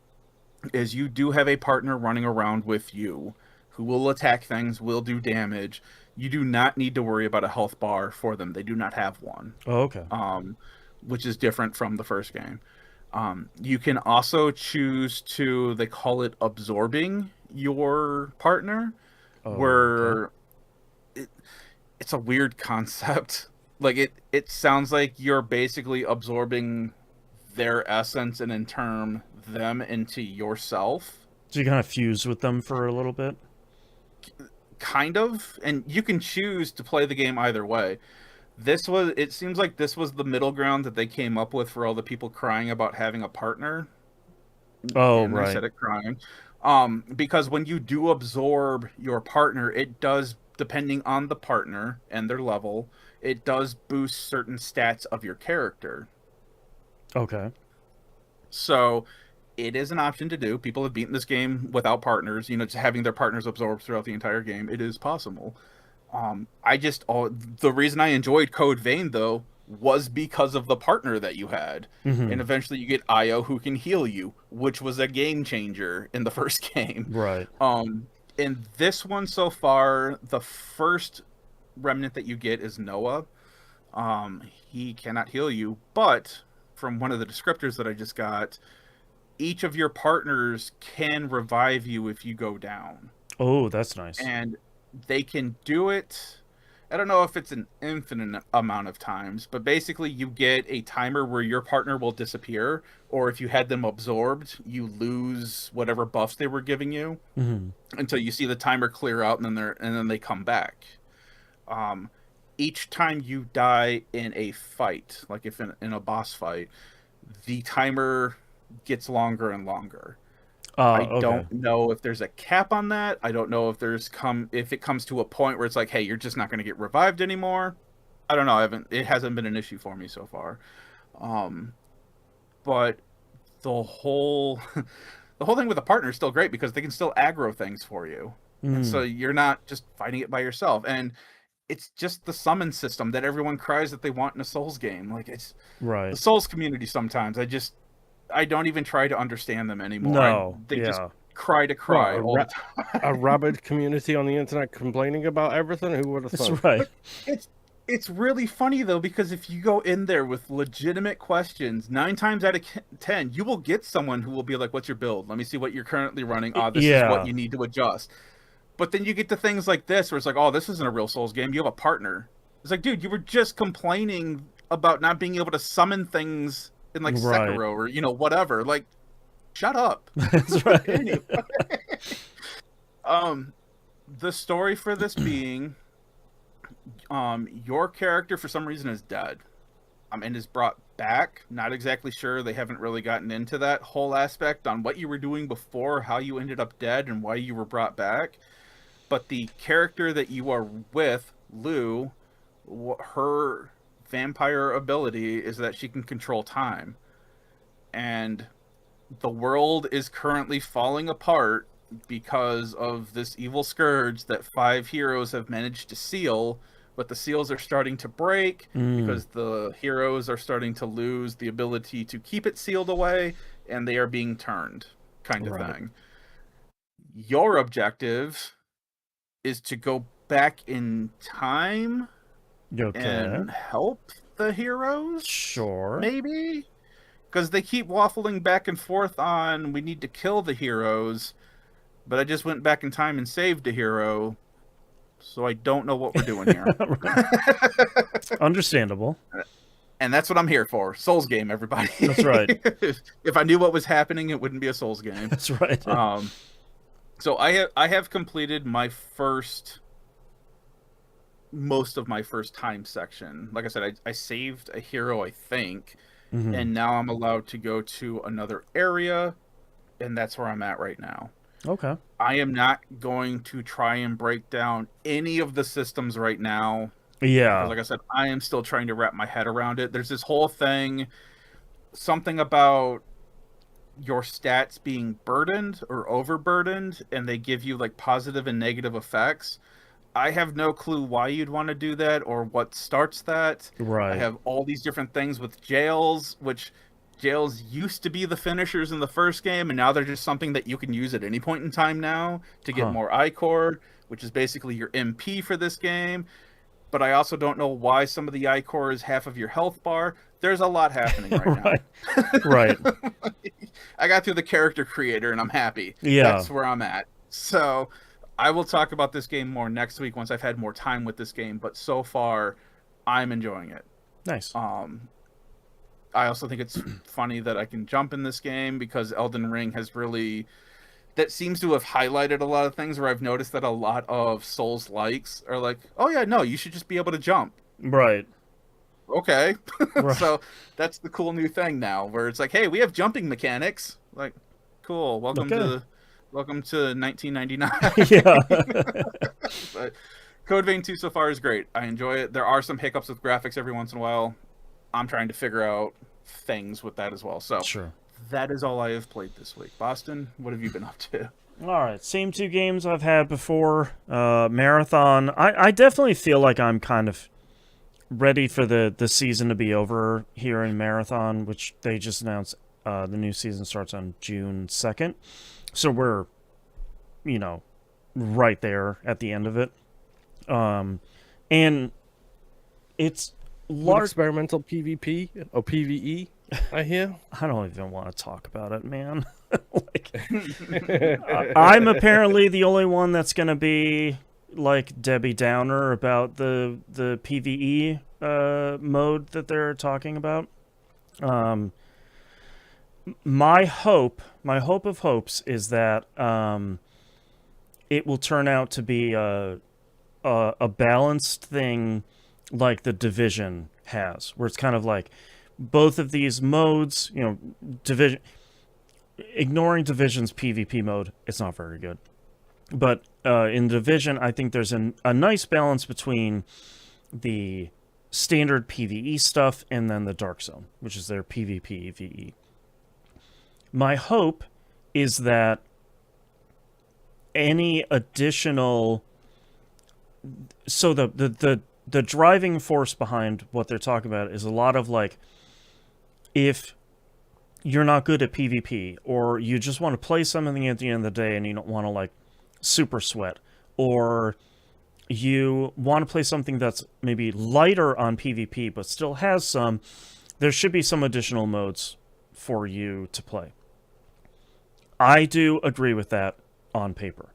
is you do have a partner running around with you who will attack things, will do damage. You do not need to worry about a health bar for them. They do not have one. Oh, okay. Which is different from the first game. You can also choose to, they call it absorbing your partner, where it's a weird concept. Like it sounds like you're basically absorbing their essence and in turn them into yourself. So you kind of fuse with them for a little bit? Kind of, and you can choose to play the game either way. It seems like this was the middle ground that they came up with for all the people crying about having a partner. Oh, and right. I said it crying. Because when you do absorb your partner, it does, depending on the partner and their level, it does boost certain stats of your character. Okay. So it is an option to do. People have beaten this game without partners, just having their partners absorbed throughout the entire game. It is possible. The reason I enjoyed Code Vein, though, was because of the partner that you had. And eventually you get Io who can heal you, which was a game changer in the first game. Right. In this one so far, the first remnant that you get is Noah. He cannot heal you, but from one of the descriptors that I just got, each of your partners can revive you if you go down. Oh, that's nice. And they can do it, I don't know if it's an infinite amount of times, but basically you get a timer where your partner will disappear, or if you had them absorbed, you lose whatever buffs they were giving you until you see the timer clear out, and then they come back. Each time you die in a fight, like if in a boss fight, the timer gets longer and longer. I don't know if there's a cap on that. I don't know if if it comes to a point where it's like, hey, you're just not going to get revived anymore. I don't know. It hasn't been an issue for me so far. But the whole thing with a partner is still great because they can still aggro things for you. And so you're not just fighting it by yourself. And it's just the summon system that everyone cries that they want in a Souls game. Like, it's the Right. Souls community sometimes. I don't even try to understand them anymore. No. They just Yeah. cry to What, cry all the time. a rabid community on the internet complaining about everything? Who would have That's thought? right. It's really funny though, because if you go in there with legitimate questions, 9 times out of 10, you will get someone who will be like, "What's your build? Let me see what you're currently running. This is what Yeah. you need to adjust." But then you get to things like this, where it's like, "Oh, this isn't a real Souls game. You have a partner." It's like, dude, you were just complaining about not being able to summon things in like Right. Sekiro or whatever. Like, shut up. That's right. Anyway, the story for this being, your character for some reason is dead, and is brought back. Not exactly sure. They haven't really gotten into that whole aspect on what you were doing before, how you ended up dead, and why you were brought back. But the character that you are with, Lou, her vampire ability is that she can control time. And the world is currently falling apart because of this evil scourge that 5 heroes have managed to seal, but the seals are starting to break because the heroes are starting to lose the ability to keep it sealed away, and they are being turned, kind of thing. Your objective is to go back in time and help the heroes? Sure. Maybe? Because they keep waffling back and forth on, we need to kill the heroes, but I just went back in time and saved a hero, so I don't know what we're doing here. Understandable. And that's what I'm here for. Souls game, everybody. That's right. If I knew what was happening, it wouldn't be a Souls game. That's right. So I have completed most of my first time section. Like I said, I saved a hero, I think, and now I'm allowed to go to another area, and that's where I'm at right now. Okay. I am not going to try and break down any of the systems right now. Yeah. Because like I said, I am still trying to wrap my head around it. There's this whole thing, something about your stats being burdened or overburdened, and they give you like positive and negative effects. I have no clue why you'd want to do that or what starts that. Right. I have all these different things with jails, which jails used to be the finishers in the first game, and now they're just something that you can use at any point in time now to get more I-Core, which is basically your MP for this game. But I also don't know why some of the I-Core is half of your health bar. There's a lot happening right now. Right. I got through the character creator and I'm happy. Yeah. That's where I'm at. So I will talk about this game more next week once I've had more time with this game. But so far, I'm enjoying it. Nice. I also think it's funny that I can jump in this game because Elden Ring has really... That seems to have highlighted a lot of things where I've noticed that a lot of Souls likes are like, oh yeah, no, you should just be able to jump. Right. Okay. Right. So that's the cool new thing now where it's like, hey, we have jumping mechanics. Like, cool. Welcome to 1999. Yeah. But Code Vein 2 so far is great. I enjoy it. There are some hiccups with graphics every once in a while. I'm trying to figure out things with that as well. So Sure. that is all I have played this week. Boston, what have you been up to? All right, same 2 games I've had before. Marathon. I definitely feel like I'm kind of ready for the season to be over here in Marathon, which they just announced. The new season starts on June 2nd. So we're, right there at the end of it. And it's large experimental PvP or PvE, I hear. I don't even want to talk about it, man. I'm apparently the only one that's going to be like Debbie Downer about the PvE mode that they're talking about. My hope of hopes is that it will turn out to be a balanced thing like the Division has, where it's kind of like both of these modes, Division, ignoring Division's PvP mode, it's not very good. But in Division, I think there's a nice balance between the standard PvE stuff and then the Dark Zone, which is their PvP VE. My hope is that any additional so the driving force behind what they're talking about is a lot of like, if you're not good at PvP, or you just want to play something at the end of the day and you don't want to like super sweat, or you want to play something that's maybe lighter on PvP but still has some, there should be some additional modes for you to play. I do agree with that on paper.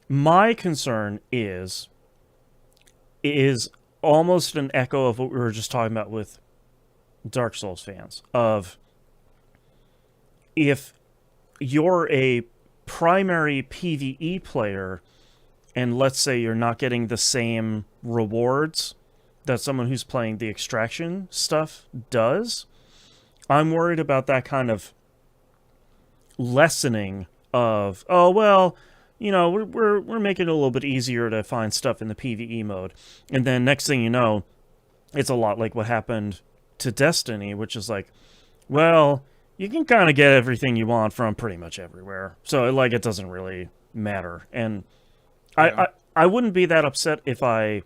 My concern is almost an echo of what we were just talking about with Dark Souls fans, of if you're a primary PvE player and let's say you're not getting the same rewards that someone who's playing the extraction stuff does, I'm worried about that kind of lessening of, oh well, you know, we're making it a little bit easier to find stuff in the PvE mode, and then next thing you know, it's a lot like what happened to Destiny, which is like, well, you can kind of get everything you want from pretty much everywhere, so like it doesn't really matter. And yeah. I wouldn't be that upset if I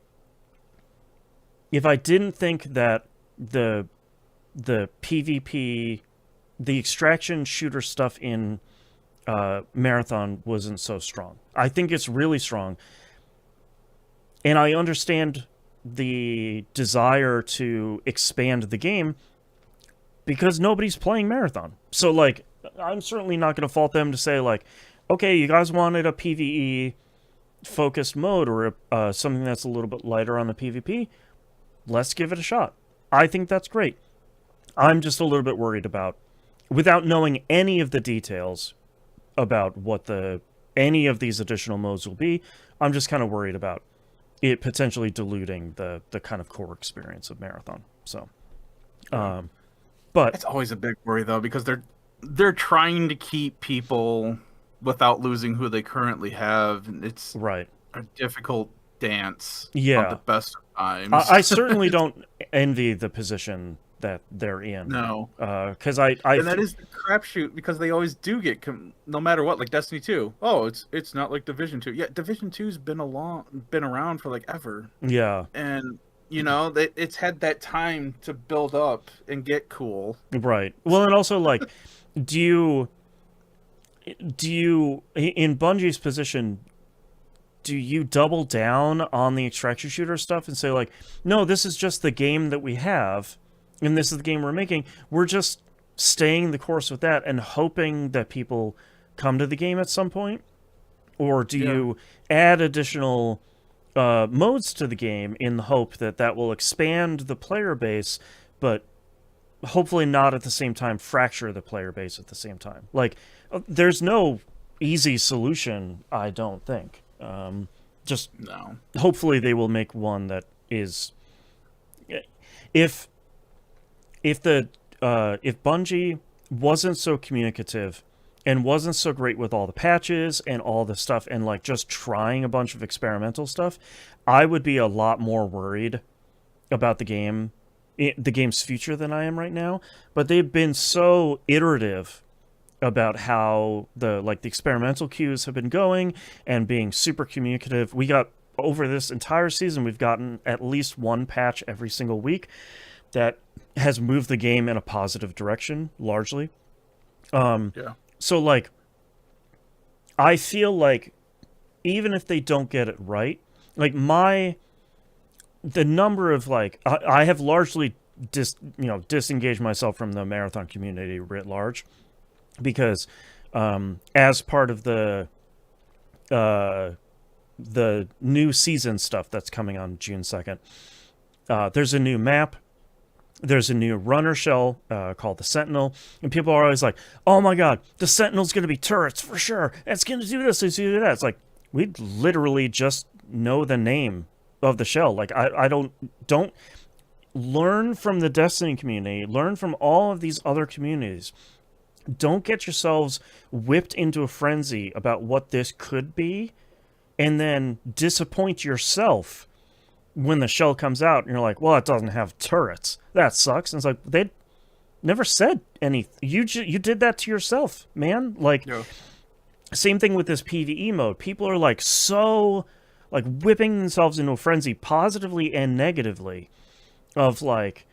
didn't think that the PvP, the extraction shooter stuff in Marathon wasn't so strong. I think it's really strong, and I understand the desire to expand the game because nobody's playing Marathon. So like, I'm certainly not going to fault them to say like, okay, you guys wanted a PvE focused mode or something that's a little bit lighter on the PvP. Let's give it a shot. I think that's great. I'm just a little bit worried about, without knowing any of the details about what any of these additional modes will be, I'm just kind of worried about it potentially diluting the kind of core experience of Marathon. So, but it's always a big worry though, because they're trying to keep people without losing who they currently have, and it's right, a difficult dance. Yeah, at the best of times. I certainly don't envy the position that they're in. No, because and that is the crapshoot, because they always do get no matter what, like Destiny 2. Oh, it's not like Division 2. Yeah, Division 2's been around for like ever. Yeah, and you know it's had that time to build up and get cool. Right. Well, and also like, do you in Bungie's position, do you double down on the extraction shooter stuff and say like, no, this is just the game that we have, and this is the game we're making. We're just staying the course with that and hoping that people come to the game at some point? Or do you add additional modes to the game in the hope that will expand the player base, but hopefully not at the same time fracture the player base at the same time? Like, there's no easy solution, I don't think. Just no. Hopefully they will make one that is, if Bungie wasn't so communicative and wasn't so great with all the patches and all the stuff and like just trying a bunch of experimental stuff, I would be a lot more worried about the game's future than I am right now. But they've been so iterative about how the experimental queues have been going and being super communicative. We got, over this entire season, we've gotten at least one patch every single week that has moved the game in a positive direction, largely. So like, I feel like even if they don't get it right, like the number of like, I have largely disengaged myself from the Marathon community writ large, because as part of the new season stuff that's coming on June 2nd, there's a new map. There's a new runner shell called the Sentinel, and people are always like, oh my god, the Sentinel's going to be turrets for sure. It's going to do this, it's going to do that. It's like, we literally just know the name of the shell. Like, I don't learn from the Destiny community, learn from all of these other communities. Don't get yourselves whipped into a frenzy about what this could be, and then disappoint yourself when the shell comes out and you're like, well, it doesn't have turrets. That sucks. And it's like, they never said anything. You did that to yourself, man. Like, same thing with this PvE mode. People are like so like whipping themselves into a frenzy positively and negatively of like,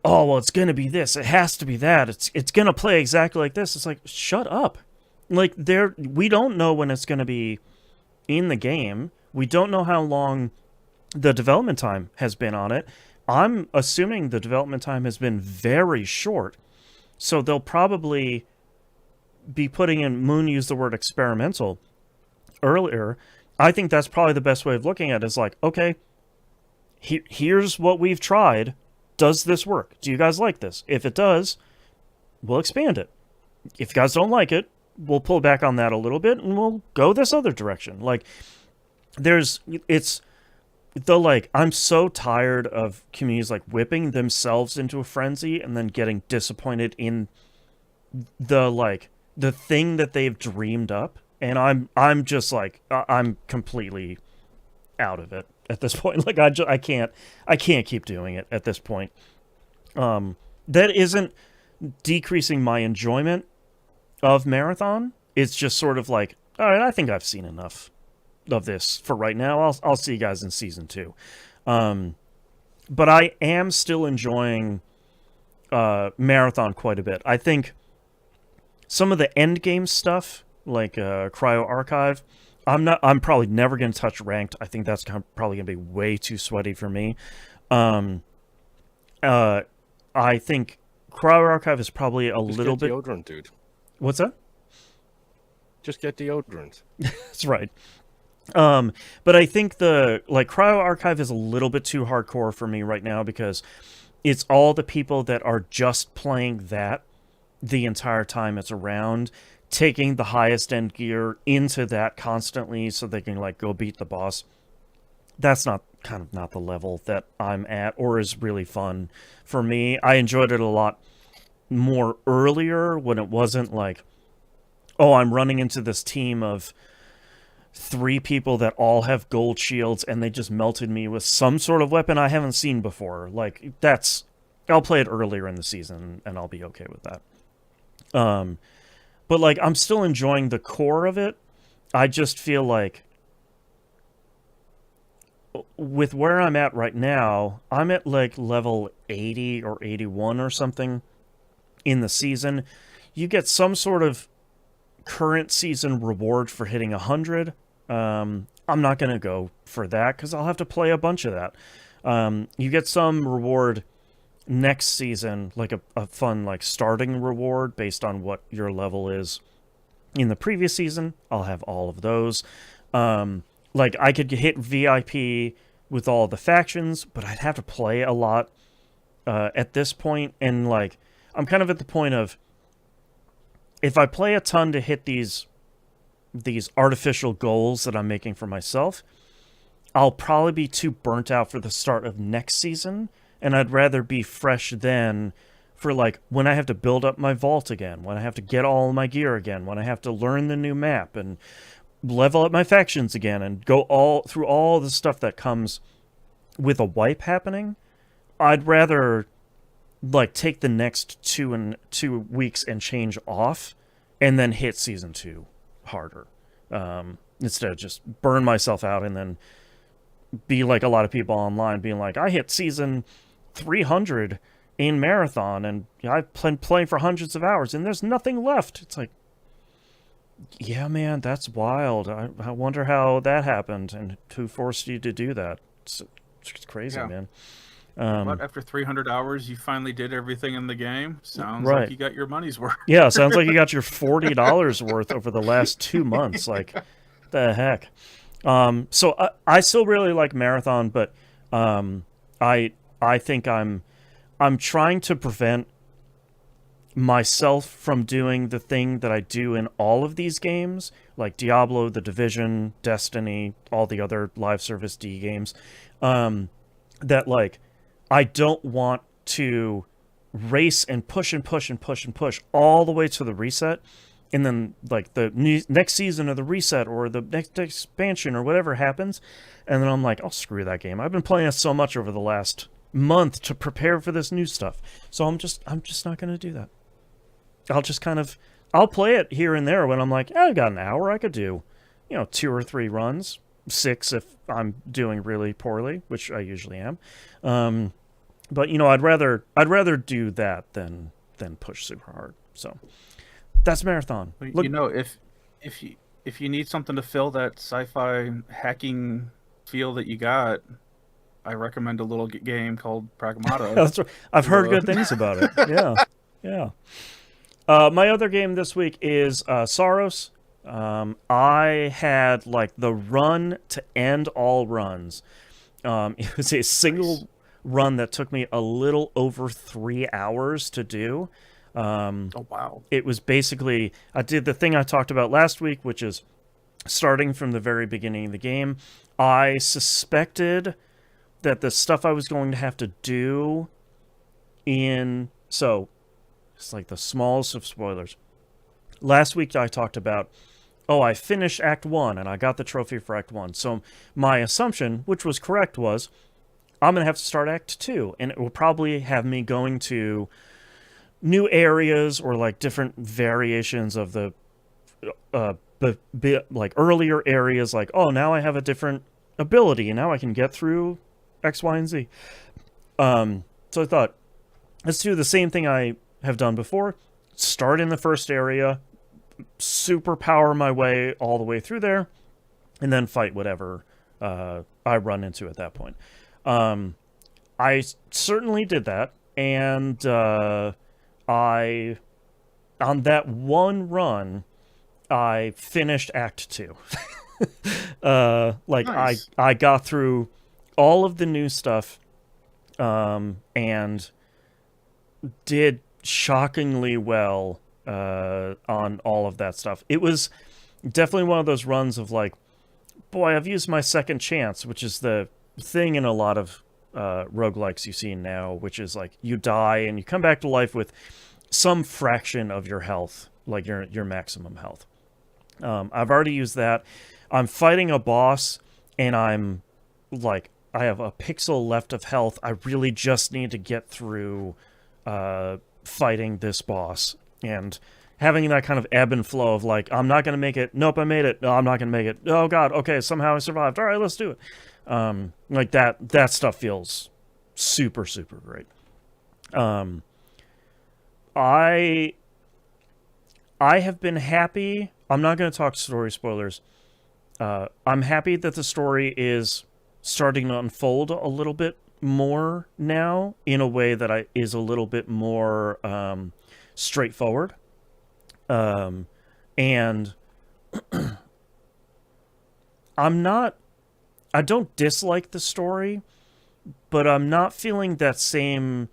oh, well, it's going to be this. It has to be that. It's going to play exactly like this. It's like, shut up. Like, we don't know when it's going to be in the game. We don't know how long the development time has been on it. I'm assuming the development time has been very short. So they'll probably be putting in, Moon used the word experimental earlier. I think that's probably the best way of looking at it, is like, okay, here's what we've tried. Does this work? Do you guys like this? If it does, we'll expand it. If you guys don't like it, we'll pull back on that a little bit and we'll go this other direction. Like, I'm so tired of communities like whipping themselves into a frenzy and then getting disappointed in the thing that they've dreamed up. And I'm just like, I'm completely out of it at this point. Like, I can't keep doing it at this point. That isn't decreasing my enjoyment of Marathon. It's just sort of like, all right, I think I've seen enough of this for right now. I'll see you guys in season 2. But I am still enjoying Marathon quite a bit. I think some of the end game stuff, like Cryo Archive, I'm probably never going to touch ranked. I think that's probably going to be way too sweaty for me. I think Cryo Archive is probably a little bit deodorant, dude. What's that? Just get deodorant. That's right. But I think Cryo Archive is a little bit too hardcore for me right now, because it's all the people that are just playing that the entire time it's around, taking the highest end gear into that constantly so they can like go beat the boss. That's not the level that I'm at or is really fun for me. I enjoyed it a lot more earlier when it wasn't like, oh, I'm running into this team of 3 people that all have gold shields and they just melted me with some sort of weapon I haven't seen before. Like, I'll play it earlier in the season and I'll be okay with that. But like, I'm still enjoying the core of it. I just feel like with where I'm at right now, I'm at like level 80 or 81 or something in the season. You get some sort of current season reward for hitting 100. I'm not going to go for that because I'll have to play a bunch of that. You get some reward next season, like a fun like starting reward based on what your level is in the previous season. I'll have all of those. Like, I could hit VIP with all the factions, but I'd have to play a lot at this point. And like, I'm kind of at the point of, if I play a ton to hit these artificial goals that I'm making for myself, I'll probably be too burnt out for the start of next season. And I'd rather be fresh then for like when I have to build up my vault again, when I have to get all my gear again, when I have to learn the new map and level up my factions again and go all through all the stuff that comes with a wipe happening. I'd rather like take the next 2 weeks and change off and then hit season 2 harder. Instead of just burn myself out and then be like a lot of people online being like, I hit season 300 in Marathon and I've been playing for hundreds of hours and there's nothing left. It's like, yeah, man, that's wild. I wonder how that happened and who forced you to do that. It's crazy, yeah. Man. But after 300 hours, you finally did everything in the game? Sounds right. Like you got your money's worth. Yeah, sounds like you got your $40 worth over the last 2 months. Like, the heck. So I still really like Marathon, but I think I'm trying to prevent myself from doing the thing that I do in all of these games, like Diablo, The Division, Destiny, all the other live service D games, that like I don't want to race and push and push and push and push all the way to the reset, and then like the next season of the reset or the next expansion or whatever happens, and then I'm like, oh, screw that game. I've been playing it so much over the last month to prepare for this new stuff, so I'm just not going to do that. I'll play it here and there when I'm like, I've got an hour, I could do 2 or 3 runs. 6 if I'm doing really poorly, which I usually am. But I'd rather do that than push super hard. So that's marathon. Look, if you need something to fill that sci-fi hacking feel that you got, I recommend a little game called Pragmata. That's right. I've heard good things about it. Yeah, yeah. My other game this week is Saros. I had the run to end all runs. It was a single run that took me a little over 3 hours to do. Oh wow! It was basically, I did the thing I talked about last week, which is starting from the very beginning of the game. I suspected that the stuff I was going to have to do so it's the smallest of spoilers. Last week I talked about, I finished Act 1 and I got the trophy for Act 1. So my assumption, which was correct, was I'm going to have to start Act 2, and it will probably have me going to new areas or different variations of the earlier areas. Now I have a different ability and now I can get through X, Y, and Z. So I thought, let's do the same thing I have done before. Start in the first area, super power my way all the way through there, and then fight whatever I run into at that point. I certainly did that, and on that one run, I finished Act 2. Nice. I got through all of the new stuff, and did shockingly well on all of that stuff. It was definitely one of those runs of boy, I've used my second chance, which is the thing in a lot of roguelikes you see now, which is you die and you come back to life with some fraction of your health, your maximum health. I've already used that. I'm fighting a boss and I'm I have a pixel left of health. I really just need to get through fighting this boss, and having that kind of ebb and flow of I'm not going to make it. Nope, I made it. No, I'm not going to make it. Oh God. Okay. Somehow I survived. All right, let's do it. That stuff feels super, super great. I have been happy. I'm not going to talk story spoilers. I'm happy that the story is starting to unfold a little bit more now in a way that is a little bit more straightforward. And I don't dislike the story, but I'm not feeling that same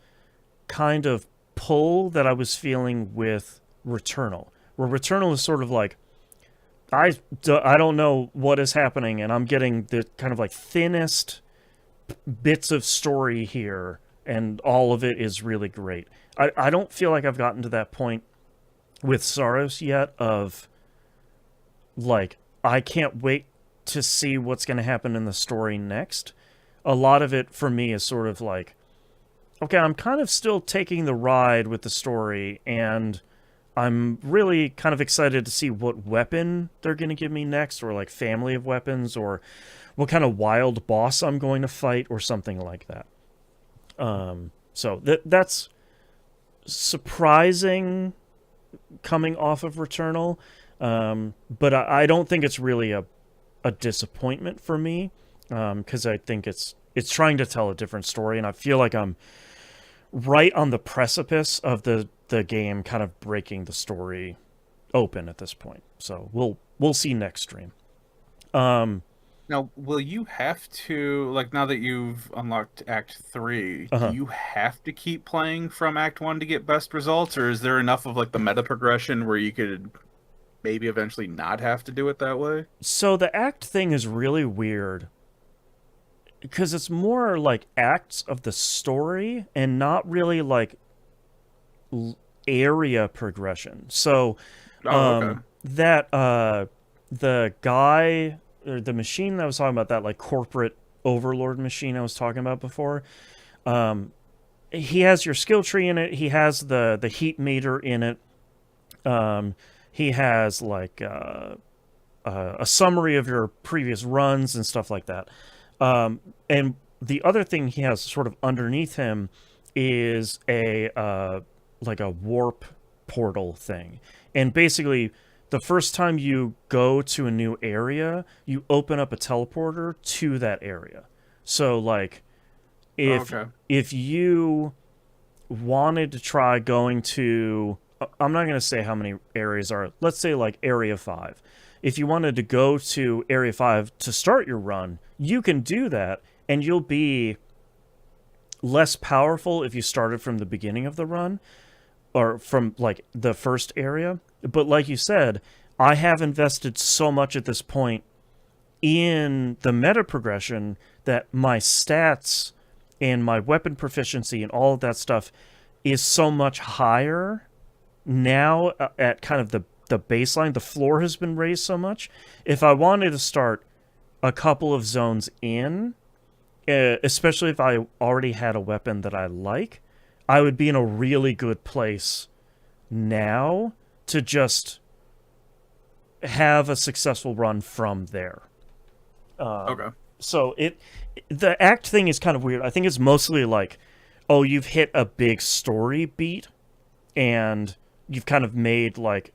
kind of pull that I was feeling with Returnal, where Returnal is sort of I don't know what is happening, and I'm getting the kind of thinnest bits of story here, and all of it is really great. I don't feel like I've gotten to that point with Saros yet of I can't wait to see what's going to happen in the story next. A lot of it for me is sort of okay, I'm kind of still taking the ride with the story, and I'm really kind of excited to see what weapon they're going to give me next, or family of weapons, or what kind of wild boss I'm going to fight, or something like that. So that's surprising coming off of Returnal, but I don't think it's really a disappointment for me, because I think it's trying to tell a different story, and I feel like I'm right on the precipice of the game kind of breaking the story open at this point. So we'll see next stream. Now, will you have to, now that you've unlocked Act 3, do you have to keep playing from Act 1 to get best results, or is there enough of the meta progression where you could maybe eventually not have to do it that way? So the act thing is really weird, because it's more acts of the story and not really area progression. So that the guy, or the machine that I was talking about, that corporate overlord machine I was talking about before, he has your skill tree in it. He has the heat meter in it. He has a summary of your previous runs and stuff like that. And the other thing he has sort of underneath him is a like a warp portal thing. And basically, the first time you go to a new area, you open up a teleporter to that area. So like if you wanted to try going to, I'm not going to say how many areas are, let's say like area 5. If you wanted to go to area 5 to start your run, you can do that, and you'll be less powerful if you started from the beginning of the run or from like the first area. But like you said, I have invested so much at this point in the meta progression that my stats and my weapon proficiency and all of that stuff is so much higher now at kind of the baseline. The floor has been raised so much. If I wanted to start a couple of zones in, especially if I already had a weapon that I like, I would be in a really good place now to just have a successful run from there. Okay. So the act thing is kind of weird. I think it's mostly like, oh, you've hit a big story beat, and you've kind of made like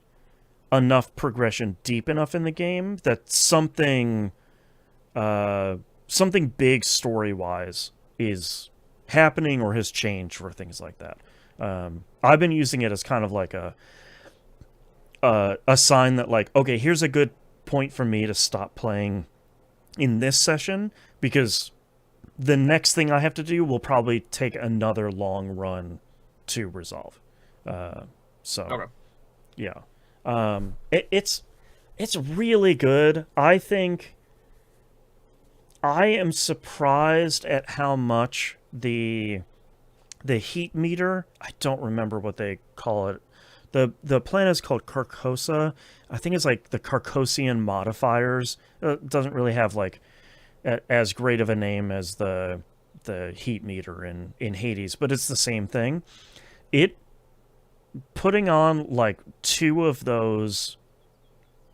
enough progression deep enough in the game that something big story-wise is happening or has changed for things like that. I've been using it as kind of like a sign that like, okay, here's a good point for me to stop playing in this session, because the next thing I have to do will probably take another long run to resolve. Okay. Yeah. It's really good. I think I am surprised at how much the heat meter, I don't remember what they call it. The planet is called Carcosa. I think it's like the Carcosian modifiers. It doesn't really have like as great of a name as the heat meter in Hades, but it's the same thing. Putting on like 2 of those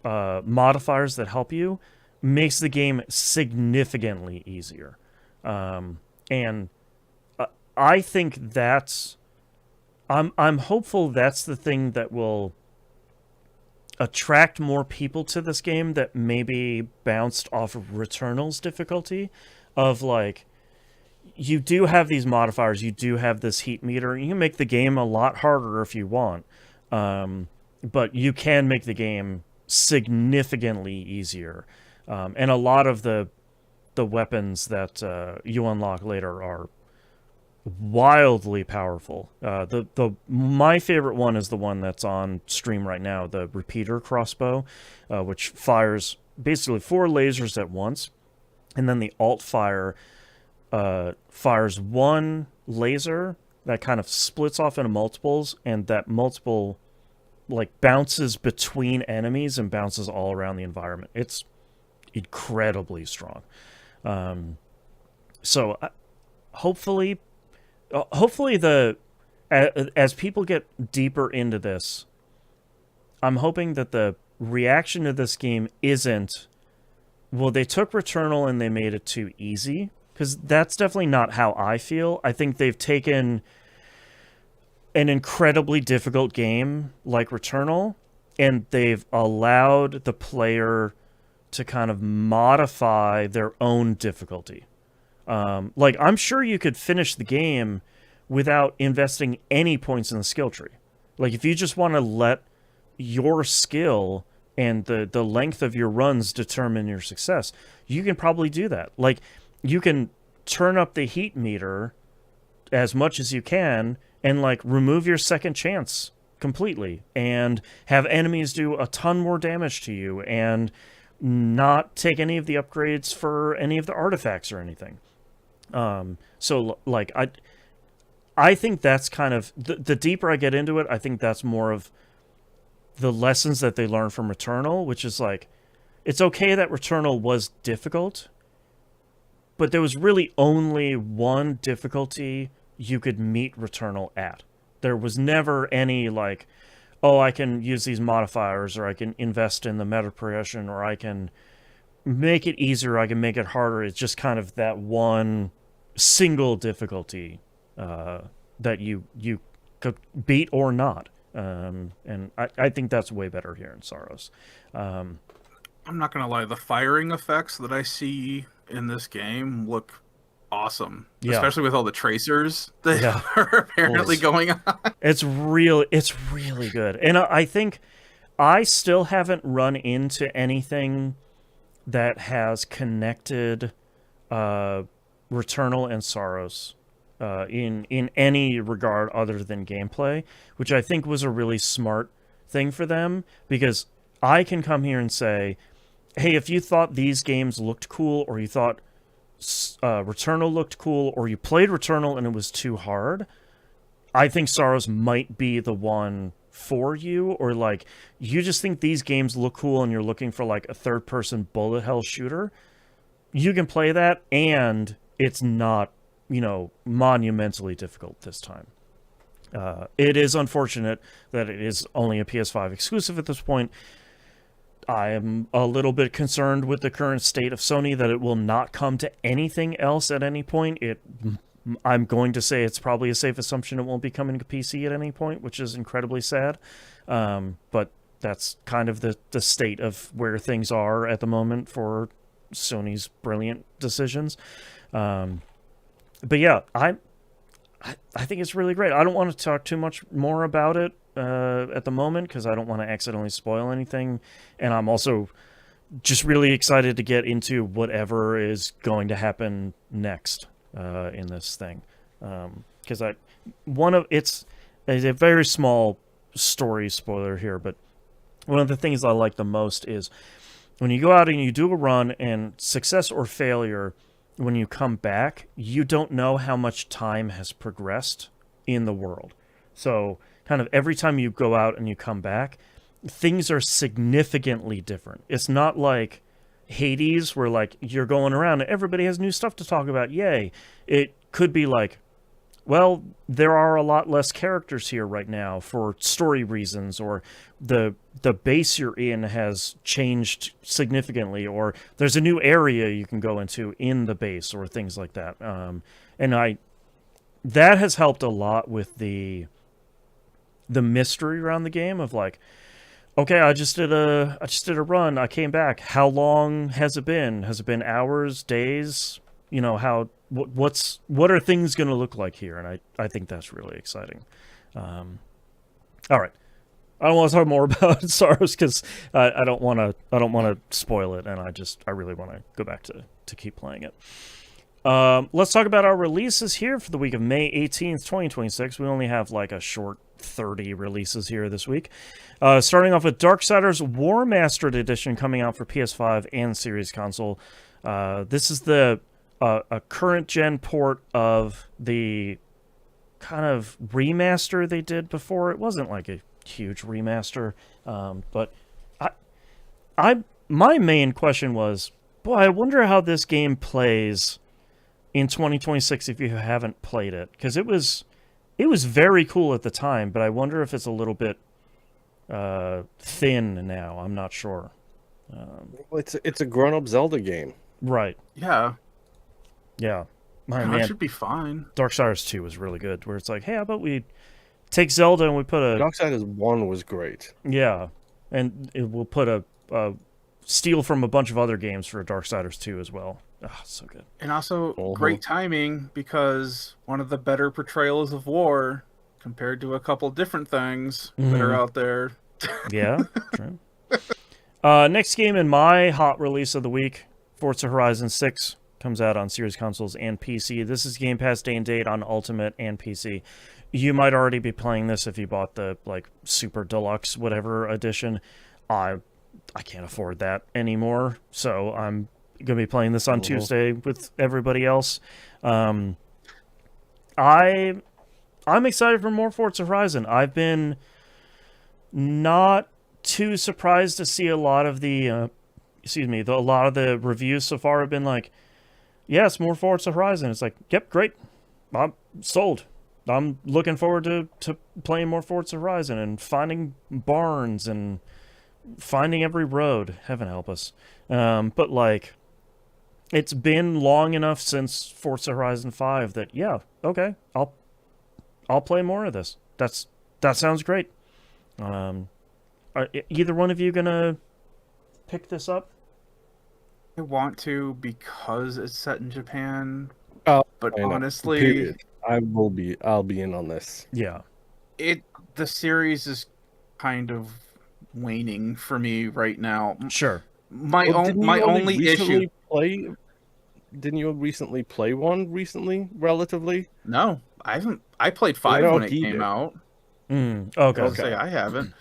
modifiers that help you makes the game significantly easier. And I think I'm hopeful that's the thing that will attract more people to this game that maybe bounced off of Returnal's difficulty of like, you do have these modifiers, you do have this heat meter, you can make the game a lot harder if you want, but you can make the game significantly easier, and a lot of the weapons that you unlock later are wildly powerful. My favorite one is the one that's on stream right now, the repeater crossbow, which fires basically 4 lasers at once, and then the alt fire fires 1 laser that kind of splits off into multiples, and that multiple like bounces between enemies and bounces all around the environment. It's incredibly strong. So hopefully as people get deeper into this, I'm hoping that the reaction to this game isn't, well, they took Returnal and they made it too easy, because that's definitely not how I feel. I think they've taken an incredibly difficult game like Returnal, and they've allowed the player to kind of modify their own difficulty. Like, I'm sure you could finish the game without investing any points in the skill tree. Like, if you just want to let your skill and the length of your runs determine your success, you can probably do that. Like, you can turn up the heat meter as much as you can and, like, remove your second chance completely and have enemies do a ton more damage to you and not take any of the upgrades for any of the artifacts or anything. So, like, I think that's kind of, the deeper I get into it, I think that's more of the lessons that they learned from Returnal, which is like, it's okay that Returnal was difficult, but there was really only one difficulty you could meet Returnal at. There was never any, like, oh, I can use these modifiers, or I can invest in the meta progression, or I can make it easier, I can make it harder. It's just kind of that one single difficulty that you could beat or not. And I think that's way better here in Saros. I'm not gonna lie, the firing effects that I see in this game look awesome. Yeah. Especially with all the tracers that Yeah. are apparently going on. It's really good. And I think I still haven't run into anything that has connected Returnal and Saros in any regard other than gameplay, which I think was a really smart thing for them, because I can come here and say, hey, if you thought these games looked cool, or you thought Returnal looked cool, or you played Returnal and it was too hard, I think Saros might be the one for you. Or like, you just think these games look cool and you're looking for like a third-person bullet hell shooter, you can play that, and it's not, monumentally difficult this time. It is unfortunate that it is only a PS5 exclusive at this point. I am a little bit concerned with the current state of Sony that it will not come to anything else at any point. I'm going to say it's probably a safe assumption it won't be coming to PC at any point, which is incredibly sad. But that's kind of the state of where things are at the moment for Sony's brilliant decisions. But yeah, I think it's really great. I don't want to talk too much more about it at the moment, because I don't want to accidentally spoil anything. And I'm also just really excited to get into whatever is going to happen next in this thing. Because it's a very small story spoiler here, but one of the things I like the most is when you go out and you do a run, and success or failure, when you come back, you don't know how much time has progressed in the world. So kind of every time you go out and you come back, things are significantly different. It's not like Hades, where like you're going around and everybody has new stuff to talk about, yay. It could be like, well, there are a lot less characters here right now for story reasons, or the base you're in has changed significantly, or there's a new area you can go into in the base, or things like that. And that has helped a lot with the mystery around the game of like, okay, I just did a run, I came back. How long has it been? Has it been hours, days? What are things going to look like here? And I think that's really exciting. All right, I don't want to talk more about Saros, because I don't want to spoil it, and I really want to go back to keep playing it. Let's talk about our releases here for the week of May 18th, 2026. We only have like a short 30 releases here this week. Starting off with Darksiders War Mastered Edition coming out for PS5 and Series console. This is a current gen port of the kind of remaster they did before. It wasn't like a huge remaster, but my main question was, boy, I wonder how this game plays in 2026 if you haven't played it, because it was very cool at the time, but I wonder if it's a little bit thin now. I'm not sure. It's a grown-up Zelda game, right? Yeah. Yeah. That should be fine. Darksiders 2 was really good, where it's like, hey, how about we take Zelda and we put a... Darksiders 1 was great. Yeah. And we'll put a steal from a bunch of other games for Darksiders 2 as well. Ah, so good. And also, great timing, because one of the better portrayals of war, compared to a couple different things that are out there. Yeah, true. Next game in my hot release of the week, Forza Horizon 6. Comes out on Series consoles and PC. This is Game Pass day and date on Ultimate and PC. You might already be playing this if you bought the like Super Deluxe whatever edition. I can't afford that anymore, so I'm gonna be playing this on Tuesday with everybody else. I'm excited for more Forza Horizon. I've been not too surprised to see a lot of the a lot of the reviews so far have been like, yeah, it's more Forza Horizon. It's like, yep, great. I'm sold. I'm looking forward to playing more Forza Horizon and finding barns and finding every road. Heaven help us. But like, it's been long enough since Forza Horizon 5 that yeah, okay, I'll play more of this. That sounds great. Are either one of you gonna pick this up? I want to because it's set in Japan, Oh, but I know. honestly, Period. I'll be in on this. Yeah. The series is kind of waning for me right now. Sure. My Didn't you only issue. Didn't you recently play one recently, relatively? No, I haven't. I played I 5 know when it he came did. out. Okay. I was gonna say I haven't.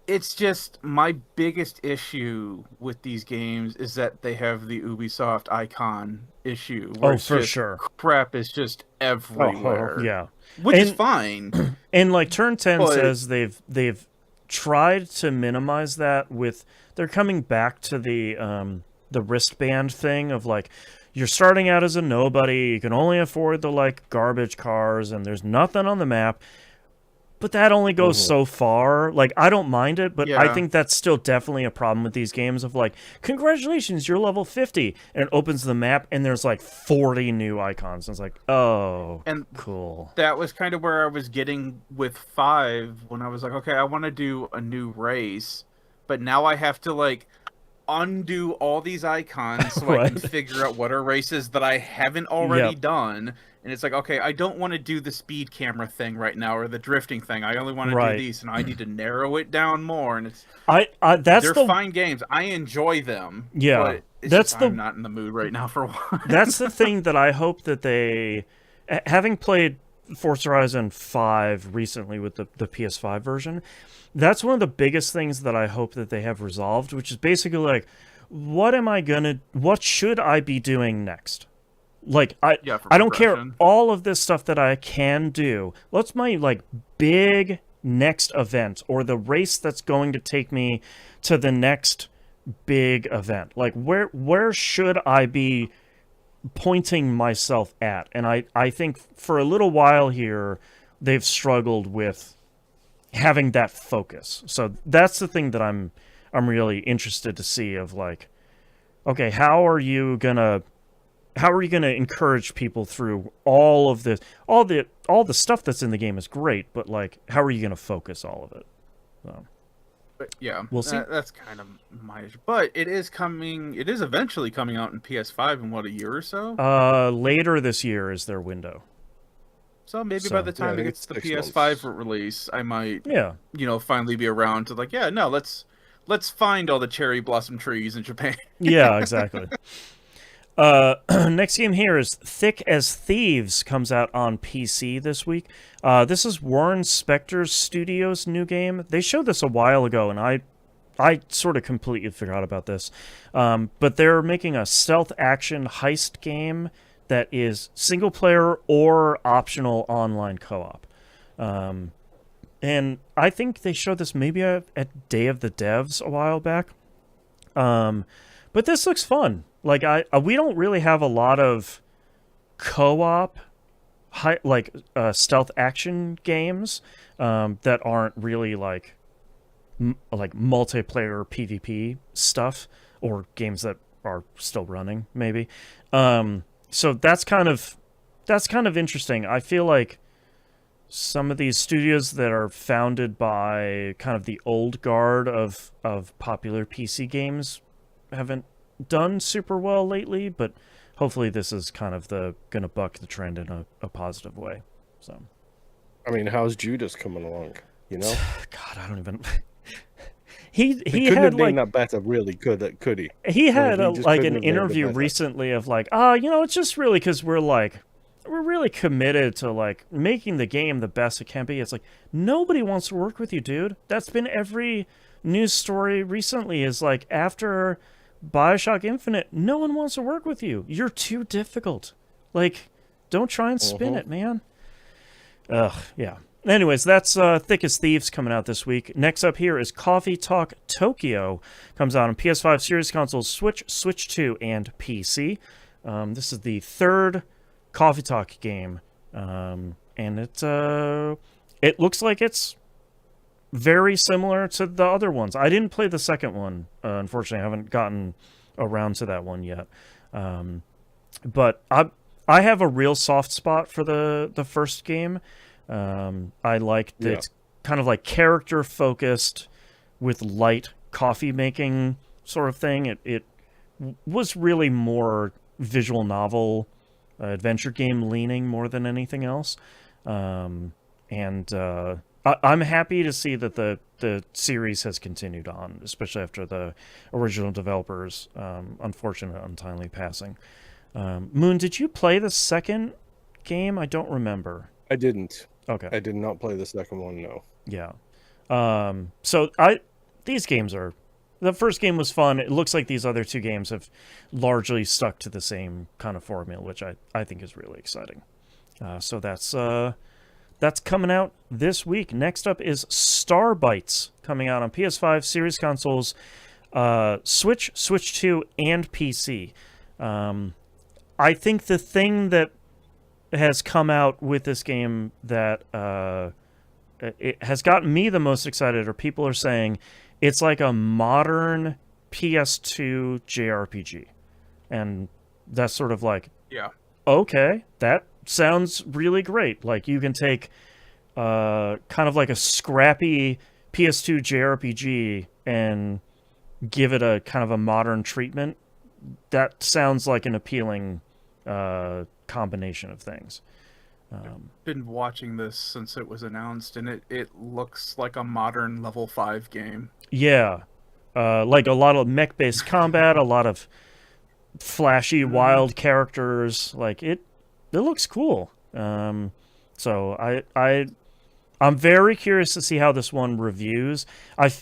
It's just my biggest issue with these games is that they have the Ubisoft icon issue. Where it's for just, sure. crap is just everywhere. Yeah. Which is fine. And like Turn 10 But- says they've tried to minimize that with they're coming back to the wristband thing of like you're starting out as a nobody, you can only afford the like garbage cars and there's nothing on the map. But that only goes so far. Like, I don't mind it, but I Yeah. think that's still definitely a problem with these games of like, congratulations, you're level 50. And it opens the map and there's like 40 new icons. And it's like, oh, And cool. that was kind of where I was getting with 5 when I was like, okay, I want to do a new race, but now I have to like undo all these icons so I can Right. figure out what are races that I haven't already Yep. done. And it's like, okay, I don't want to do the speed camera thing right now or the drifting thing. I only want to Right. do these, and I need to narrow it down more. And it's That's they're the fine games. I enjoy them. Yeah, but it's that's just, the- I'm not in the mood right now for one. that's the thing that I hope that they, having played Forza Horizon 5 recently with the PS5 version, that's one of the biggest things that I hope that they have resolved, which is basically like, what should I be doing next? Like, Yeah, for I don't care progression. all of this stuff that I can do. What's my like big next event or the race that's going to take me to the next big event? Like where should I be pointing myself at? And I think for a little while here they've struggled with having that focus. So that's the thing that I'm really interested to see of like, okay, how are you gonna encourage people through all of this? All the stuff that's in the game is great, but like, how are you gonna focus all of it? So, But yeah, We'll see. That's kind of my issue. But it is coming. It is eventually coming out in PS5 in what, a year or so. later this year is their window. So maybe so, by the yeah, I time it think gets to it's the 6 PS5 months. release, I might, Yeah. finally be around to like, yeah, no, let's find all the cherry blossom trees in Japan. Yeah, exactly. Next game here is Thick as Thieves, comes out on PC this week. This is Warren Spector Studios' new game. They showed this a while ago, and I sort of completely forgot about this. But they're making a stealth action heist game that is single player or optional online co-op. And I think they showed this maybe at Day of the Devs a while back. But this looks fun. Like we don't really have a lot of co-op stealth action games that aren't really like multiplayer PvP stuff, or games that are still running maybe. So that's kind of interesting. I feel like some of these studios that are founded by kind of the old guard of popular PC games haven't done super well lately, but hopefully this is kind of gonna buck the trend in a positive way. So, I mean, how's Judas coming along? You know, God, I don't even. he couldn't had have like done that better, really, could he? he had he just like couldn't an have nailed it interview better. recently of like, it's just really because we're really committed to like making the game the best it can be. It's like nobody wants to work with you, dude. That's been every news story recently. Is like after BioShock Infinite, no one wants to work with you. You're too difficult. Like, don't try and spin it, man. Ugh, yeah. Anyways, that's Thick as Thieves coming out this week. Next up here is Coffee Talk Tokyo. Comes out on PS5, Series consoles, Switch, Switch 2, and PC. This is the third Coffee Talk game And it looks like it's very similar to the other ones. I didn't play the second one, unfortunately. I haven't gotten around to that one yet. But I have a real soft spot for the first game. I like that it's kind of like character focused with light coffee making sort of thing. It was really more visual novel, adventure game leaning more than anything else. I'm happy to see that the series has continued on, especially after the original developers' unfortunate, untimely passing. Moon, did you play the second game? I don't remember. I didn't. Okay. I did not play the second one, no. Yeah. So these games are... The first game was fun. It looks like these other two games have largely stuck to the same kind of formula, which I think is really exciting. So that's coming out this week. Next up is Star Bites, coming out on PS5, Series consoles, Switch, Switch 2, and PC. I think the thing that has come out with this game that it has gotten me the most excited, or people are saying it's like a modern PS2 JRPG. And that's sort of like, Yeah. Okay, that sounds really great. Like, you can take kind of like a scrappy PS2 JRPG and give it a kind of a modern treatment. That sounds like an appealing combination of things. Been watching this since it was announced, and it looks like a modern level 5 game. Yeah. Like a lot of mech-based combat, a lot of flashy, wild characters. Like, it looks cool. So I'm very curious to see how this one reviews.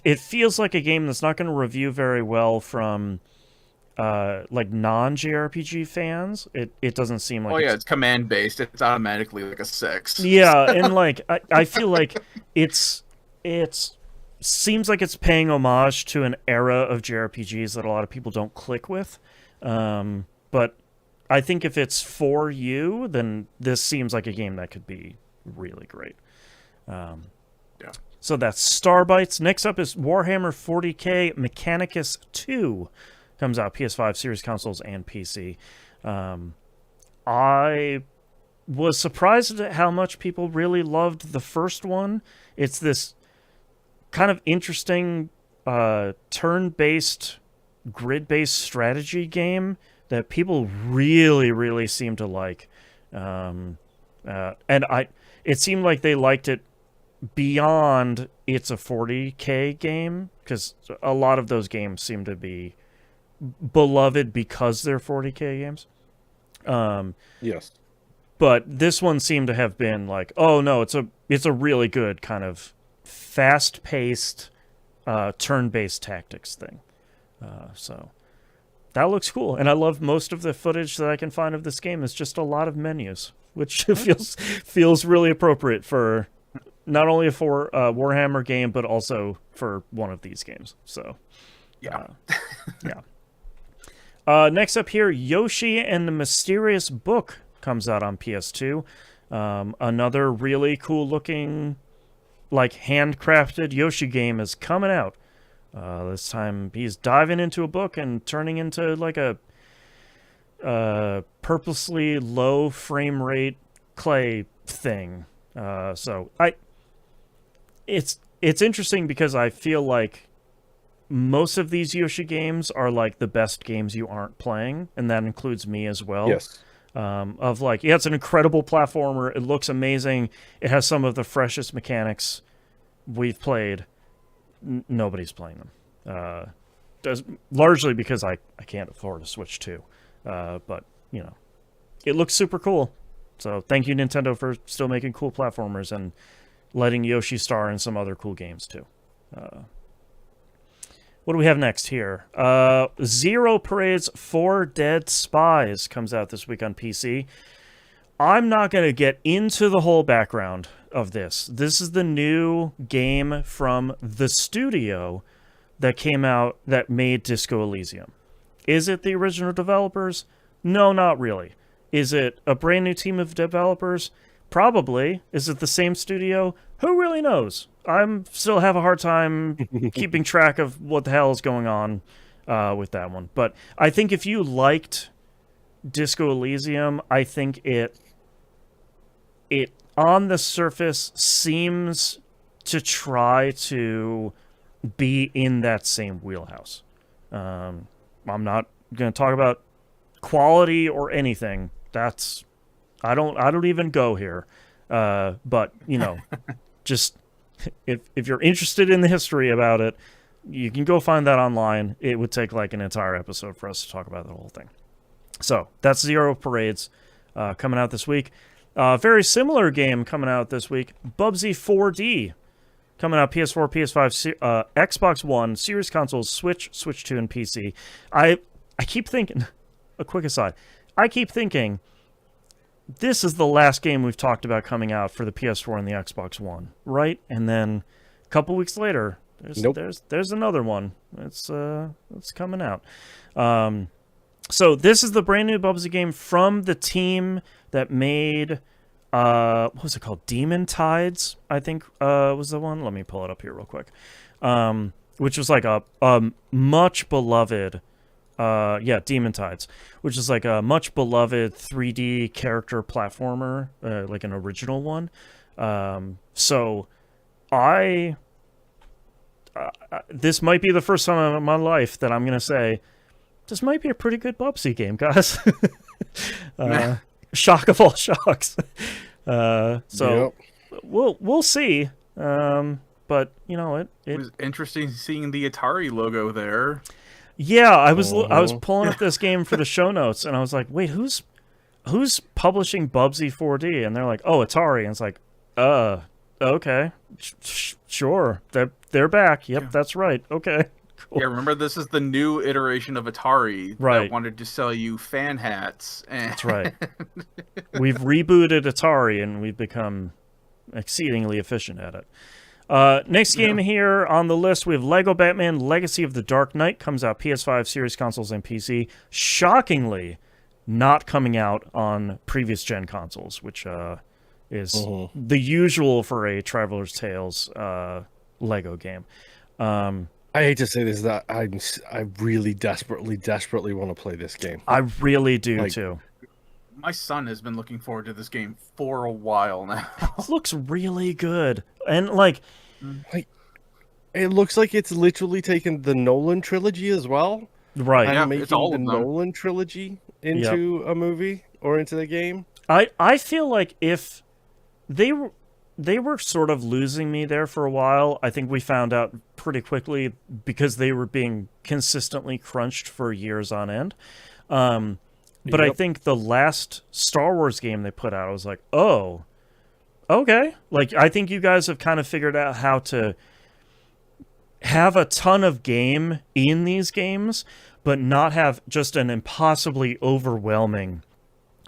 It feels like a game that's not going to review very well from like non-JRPG fans. It doesn't seem like it's command based. It's automatically like a 6. Yeah, and like I feel like it's seems like it's paying homage to an era of JRPGs that a lot of people don't click with. But I think if it's for you, then this seems like a game that could be really great. Yeah. So that's Star Bites. Next up is Warhammer 40k Mechanicus 2. Comes out PS5, Series consoles, and PC. I was surprised at how much people really loved the first one. It's this kind of interesting turn-based, grid-based strategy game that people really, really seem to like. And it seemed like they liked it beyond it's a 40k game, because a lot of those games seem to be beloved because they're 40k games. Yes. But this one seemed to have been like, oh no, it's a really good kind of fast-paced turn-based tactics thing. So that looks cool, and I love most of the footage that I can find of this game is just a lot of menus, which feels really appropriate for not only for a Warhammer game but also for one of these games. So Yeah. yeah. Next up here, Yoshi and the Mysterious Book comes out on PS2. Another really cool-looking, like, handcrafted Yoshi game is coming out. This time he's diving into a book and turning into, like, a purposely low frame rate clay thing. So it's interesting because I feel like most of these Yoshi games are like the best games you aren't playing, and that includes me as well. Yes. Of like, yeah, it's an incredible platformer. It looks amazing. It has some of the freshest mechanics we've played. Nobody's playing them. Largely because I can't afford a Switch 2. But, you know, it looks super cool. So thank you, Nintendo, for still making cool platformers and letting Yoshi star in some other cool games, too. What do we have next here? Zero Parade's 4 Dead Spies comes out this week on PC. I'm not going to get into the whole background of this. This is the new game from the studio that came out that made Disco Elysium. Is it the original developers? No, not really. Is it a brand new team of developers? Probably. Is it the same studio? Who really knows? I'm still have a hard time keeping track of what the hell is going on with that one. But I think if you liked Disco Elysium, I think it on the surface seems to try to be in that same wheelhouse. I'm not going to talk about quality or anything. That's I don't even go here. But just if you're interested in the history about it, you can go find that online. It would take like an entire episode for us to talk about the whole thing. So that's Zero Parades coming out this week. Very similar game coming out this week, Bubsy 4D. Coming out PS4, PS5, Xbox One, Series consoles, Switch, Switch 2, and PC. I keep thinking, a quick aside, I keep thinking this is the last game we've talked about coming out for the PS4 and the Xbox One, right? And then a couple weeks later, there's another one. It's coming out. So this is the brand new Bubsy game from the team that made what was it called? Demon Tides, I think was the one. Let me pull it up here real quick. Which was like a much beloved Demon Tides, which is like a much beloved 3D character platformer, like an original one. So this might be the first time in my life that I'm going to say, this might be a pretty good Bubsy game, guys. Shock of all shocks. So we'll see. But it was interesting seeing the Atari logo there. Yeah, I was pulling up this game for the show notes, and I was like, wait, who's publishing Bubsy 4D? And they're like, oh, Atari. And it's like, okay, sure, they're back. Yep, that's right. Okay. Cool. Yeah, remember this is the new iteration of Atari that wanted to sell you fan hats. That's right. We've rebooted Atari and we've become exceedingly efficient at it. Next game here on the list, we have Lego Batman Legacy of the Dark Knight. Comes out PS5, Series consoles, and PC. Shockingly, not coming out on previous gen consoles, which is the usual for a Traveler's Tales Lego game. I hate to say this, that I really desperately want to play this game. I really do too. My son has been looking forward to this game for a while now. It looks really good, and it looks like it's literally taken the Nolan trilogy as well, right? And making the Nolan trilogy into a movie or into the game. I feel like if they were sort of losing me there for a while. I think we found out pretty quickly because they were being consistently crunched for years on end. But I think the last Star Wars game they put out, I was like, oh, okay. Like, I think you guys have kind of figured out how to have a ton of game in these games, but not have just an impossibly overwhelming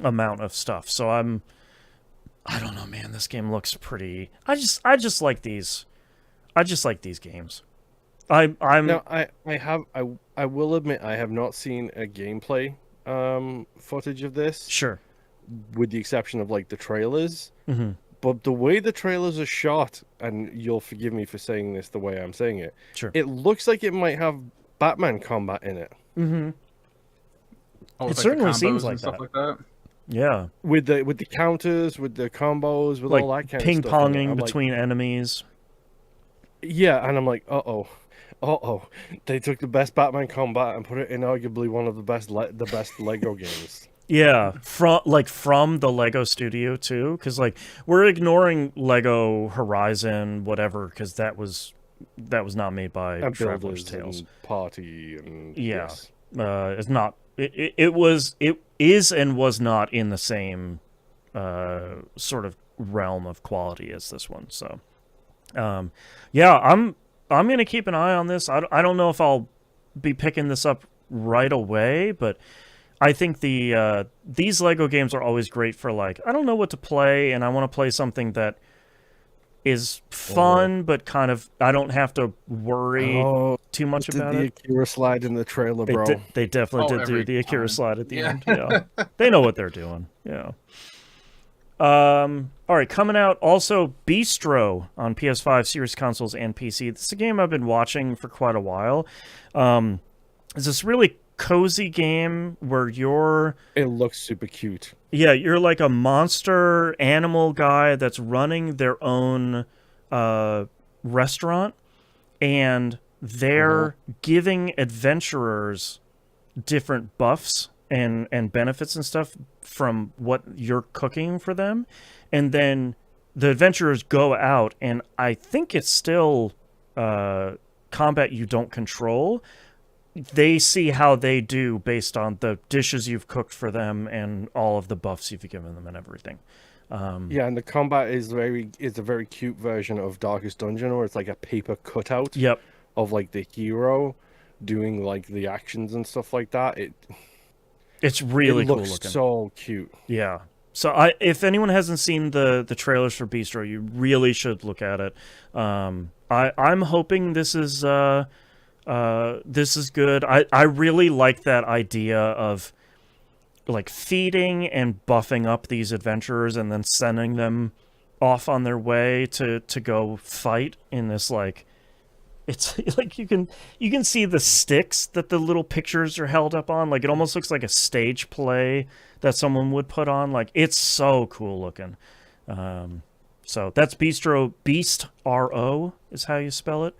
amount of stuff. So I don't know, man. This game looks pretty. I just like these. I just like these games. I will admit I have not seen a gameplay footage of this. Sure. With the exception of like the trailers. Mm-hmm. But the way the trailers are shot, and you'll forgive me for saying this the way I'm saying it. Sure. It looks like it might have Batman combat in it. Mm-hmm. Oh, it certainly seems like stuff that. like that. Yeah. With the counters, with the combos, with like all that kind of stuff. Ping-ponging between enemies. Yeah, and I'm like, uh-oh. They took the best Batman combat and put it in arguably one of the best Lego games. Yeah, from the Lego studio too, because we're ignoring Lego Horizon, whatever, because that was not made by Traveler's Tales. Party and yes. It's not. It is and was not in the same sort of realm of quality as this one. So, yeah, I'm gonna keep an eye on this. I don't know if I'll be picking this up right away, but I think these Lego games are always great for I don't know what to play, and I want to play something that is fun, but kind of I don't have to worry too much about it. The Akira slide in the trailer, bro. They definitely did do the Akira slide at the end. Yeah, they know what they're doing. Yeah. All right, coming out also Bistro on PS5, Series consoles, and PC. This is a game I've been watching for quite a while. It's this really cozy game where It looks super cute. you're like a monster animal guy that's running their own restaurant, and they're giving adventurers different buffs and benefits and stuff from what you're cooking for them. And then the adventurers go out, and I think it's still combat you don't control. They see how they do based on the dishes you've cooked for them and all of the buffs you've given them and everything. Yeah, and the combat is a very cute version of Darkest Dungeon, where it's like a paper cutout Yep. of like the hero doing like the actions and stuff like that. It's really cool looks looking. so cute. Yeah. So if anyone hasn't seen the trailers for Bistro, you really should look at it. I'm hoping this is good. I really like that idea of like feeding and buffing up these adventurers and then sending them off on their way to go fight in this like. It's like you can see the sticks that the little pictures are held up on. Like it almost looks like a stage play that someone would put on. Like it's so cool looking. So that's Bistro. Beast RO is how you spell it.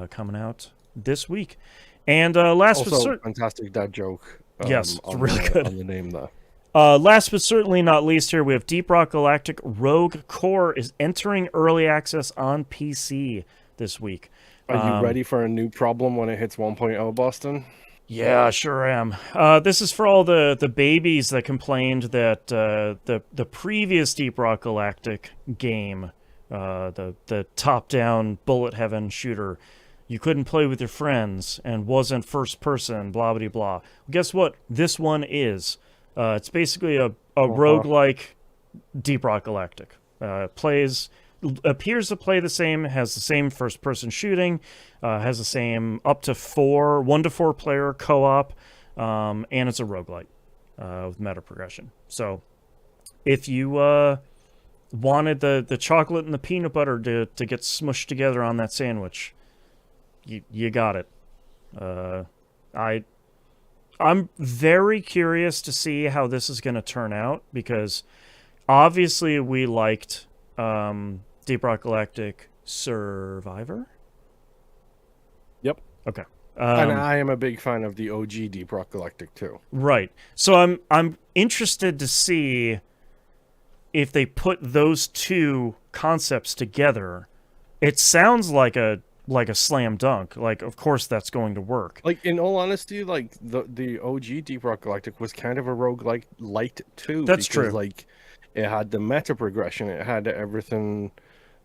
Coming out this week. And last but Also, fantastic dad joke. Yes, it's really good on the name there. Last but certainly not least, here we have Deep Rock Galactic Rogue Core is entering early access on PC this week. Are you ready for a new problem when it hits 1.0, Boston? Yeah, sure am. This is for all the babies that complained that the previous Deep Rock Galactic game, the top-down bullet heaven shooter, you couldn't play with your friends and wasn't first person, blah blah blah. Well, guess what? This one is. It's basically a roguelike Deep Rock Galactic. Appears to play the same, has the same first-person shooting, has the same up to 1 to 4 player co-op, and it's a roguelite with meta progression. So if you wanted the chocolate and the peanut butter to get smushed together on that sandwich, you got it. I'm very curious to see how this is going to turn out, because obviously we liked Deep Rock Galactic Survivor? Yep. Okay. And I am a big fan of the OG Deep Rock Galactic too. Right. So I'm interested to see if they put those two concepts together. It sounds like a slam dunk. Like, of course that's going to work. Like, in all honesty, like the OG Deep Rock Galactic was kind of a roguelike light too. That's because, true. Like, it had the meta progression. It had everything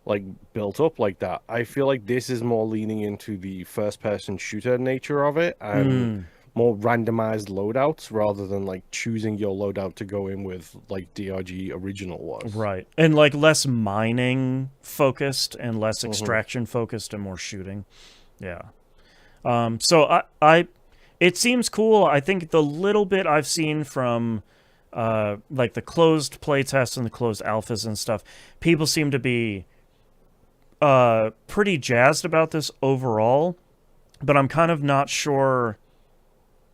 like built up like that. I feel like this is more leaning into the first person shooter nature of it and more randomized loadouts rather than like choosing your loadout to go in with like DRG original was. Right. And like less mining focused and less extraction focused and more shooting. Yeah. So I it seems cool. I think the little bit I've seen from like the closed playtests and the closed alphas and stuff, people seem to be pretty jazzed about this overall, but I'm kind of not sure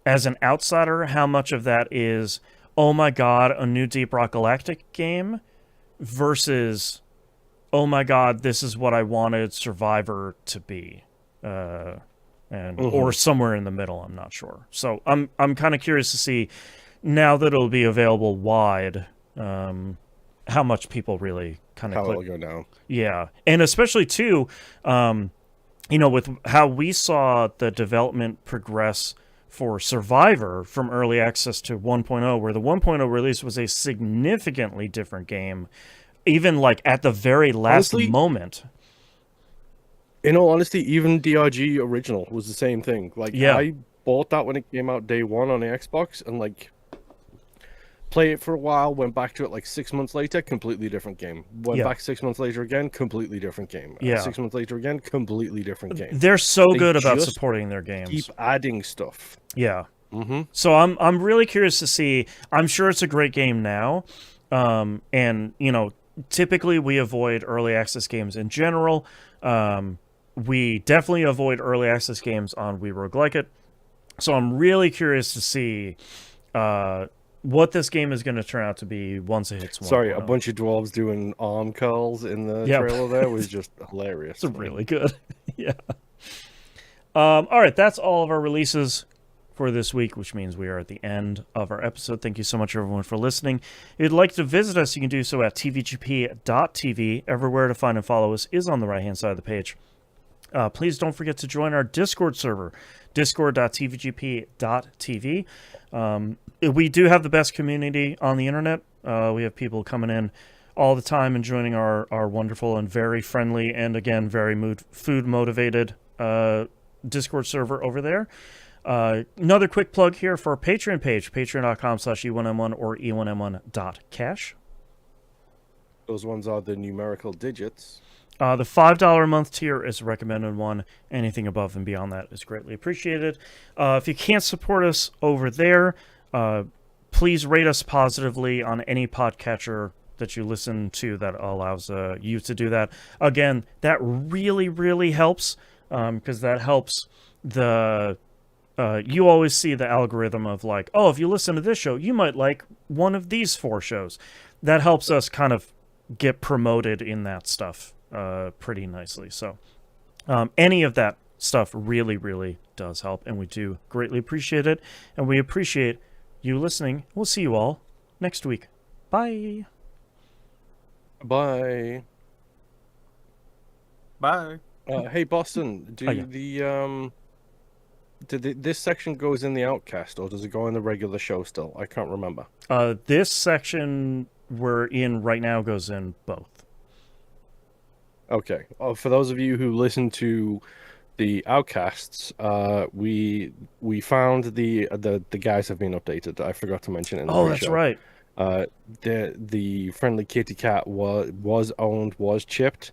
as an outsider how much of that is, oh my god, a new Deep Rock Galactic game versus, oh my god, this is what I wanted Survivor to be. Or somewhere in the middle, I'm not sure. So I'm kind of curious to see, now that it'll be available wide, how much people really kind of it'll go down. Yeah, and especially too, with how we saw the development progress for Survivor from early access to 1.0, where the 1.0 release was a significantly different game, even like at the very last moment. In all honesty, even DRG original was the same thing. Like, yeah. I bought that when it came out day one on the Xbox, and like played it for a while, went back to it like 6 months later, completely different game. Went back 6 months later again, completely different game. 6 months later again, completely different game. They're so good about supporting their games. Keep adding stuff. Yeah. So I'm really curious to see. I'm sure it's a great game now. And, typically we avoid early access games in general. We definitely avoid early access games on We Roguelike It. So I'm really curious to see what this game is going to turn out to be once it hits 1.0. Sorry, a bunch of dwarves doing arm curls in the trailer there was just hilarious. It's really good. Yeah. All right, that's all of our releases for this week, which means we are at the end of our episode. Thank you so much, everyone, for listening. If you'd like to visit us, you can do so at tvgp.tv. Everywhere to find and follow us is on the right-hand side of the page. Please don't forget to join our Discord server, discord.tvgp.tv. We do have the best community on the internet. We have people coming in all the time and joining our wonderful and very friendly and, again, very food-motivated Discord server over there. Another quick plug here for our Patreon page, patreon.com/E1M1 or E1M1.cash. Those ones are the numerical digits. The $5 a month tier is a recommended one. Anything above and beyond that is greatly appreciated. If you can't support us over there, please rate us positively on any podcatcher that you listen to that allows you to do that. Again, that really, really helps because that helps the... you always see the algorithm of like, oh, if you listen to this show, you might like one of these 4 shows. That helps us kind of get promoted in that stuff pretty nicely. So any of that stuff really, really does help, and we do greatly appreciate it, and we appreciate you listening. We'll see you all next week. Bye. Bye. Bye. Hey, Boston, this section goes in the Outcast, or does it go in the regular show still? I can't remember. This section we're in right now goes in both. Okay. For those of you who listen to the Outcasts, we found the guys have been updated. I forgot to mention it in the Oh, that's right. The friendly kitty cat was chipped.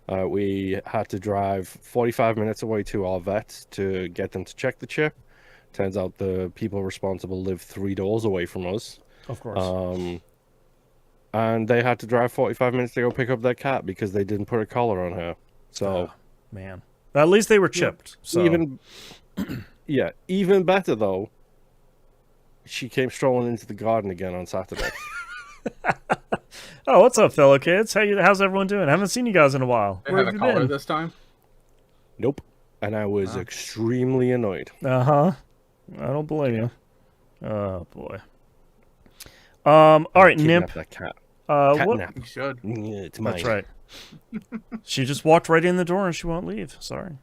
We had to drive 45 minutes away to our vet to get them to check the chip. Turns out the people responsible live 3 doors away from us. Of course. And they had to drive 45 minutes to go pick up their cat because they didn't put a collar on her. So, man, at least they were chipped. So even better though. She came strolling into the garden again on Saturday. Oh, what's up, fellow kids? How's everyone doing? I haven't seen you guys in a while. They Where have have a you collar been? this time? Nope. And I was extremely annoyed. I don't blame you. Oh boy. All right, Nimp. That cat. What? Catnap. You should. Yeah, it's mine. That's right. She just walked right in the door and she won't leave. Sorry.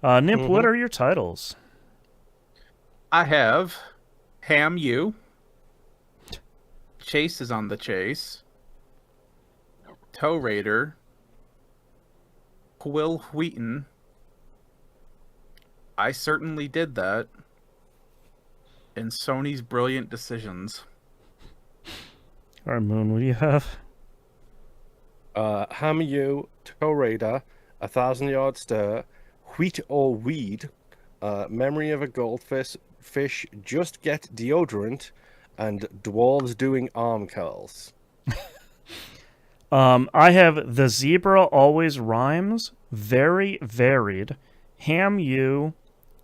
Nimp, what are your titles? I have Ham You. Chase is on the chase. Tow Raider. Quill Wheaton. I certainly did that. And Sony's Brilliant Decisions. All right, Moon, what do you have? Hammer You, Tow Raider, 1,000-Yard Stare, Wheat or Weed, Memory of a Goldfish, Just Get Deodorant, and Dwarves Doing Arm Curls. I have The Zebra Always Rhymes, Very Varied, Ham You,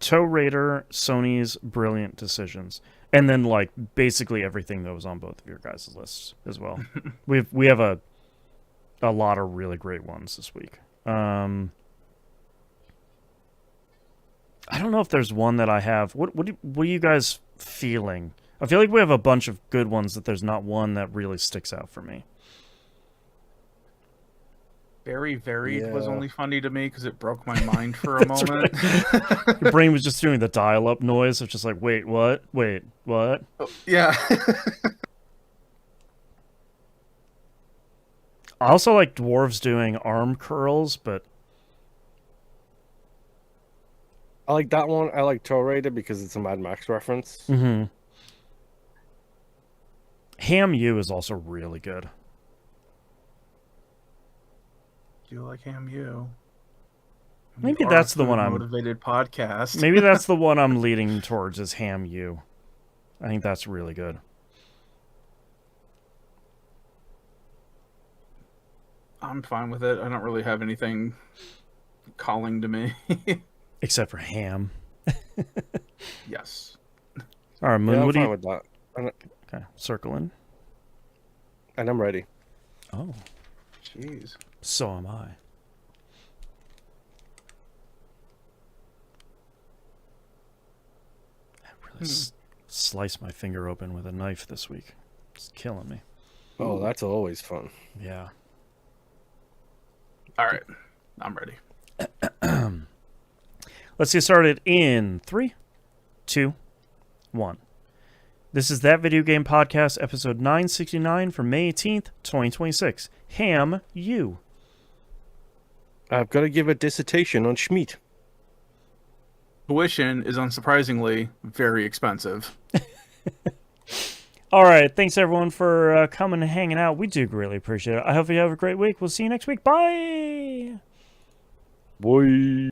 Tow Raider, Sony's Brilliant Decisions. And then, like, basically everything that was on both of your guys' lists as well. we have a lot of really great ones this week. I don't know if there's one that I have. What are you guys feeling? I feel like we have a bunch of good ones that there's not one that really sticks out for me. Very Varied was only funny to me because it broke my mind for a moment. Right. Your brain was just doing the dial-up noise of just like, wait, what? Wait, what? Oh, yeah. I also like dwarves doing arm curls, but... I like that one. I like Tow Raider because it's a Mad Max reference. Mm-hmm. Ham You is also really good. Do you like Ham You? Maybe that's the one I'm... Motivated podcast. Maybe that's the one I'm leading towards is Ham You. I think that's really good. I'm fine with it. I don't really have anything calling to me. Except for ham. Yes. All right, Moon, Yeah, I'm what do fine you... with that. Okay, circling. And I'm ready. Oh, Jeez. so am I. I really sliced my finger open with a knife this week. It's killing me. Oh, that's always fun. Yeah. All right. I'm ready. Let's get started in 3, 2, 1. This is That Video Game Podcast, episode 969 from May 18th, 2026. Ham, you. I've got to give a dissertation on Schmeat. Tuition is unsurprisingly very expensive. All right. Thanks, everyone, for coming and hanging out. We do really appreciate it. I hope you have a great week. We'll see you next week. Bye. Boy.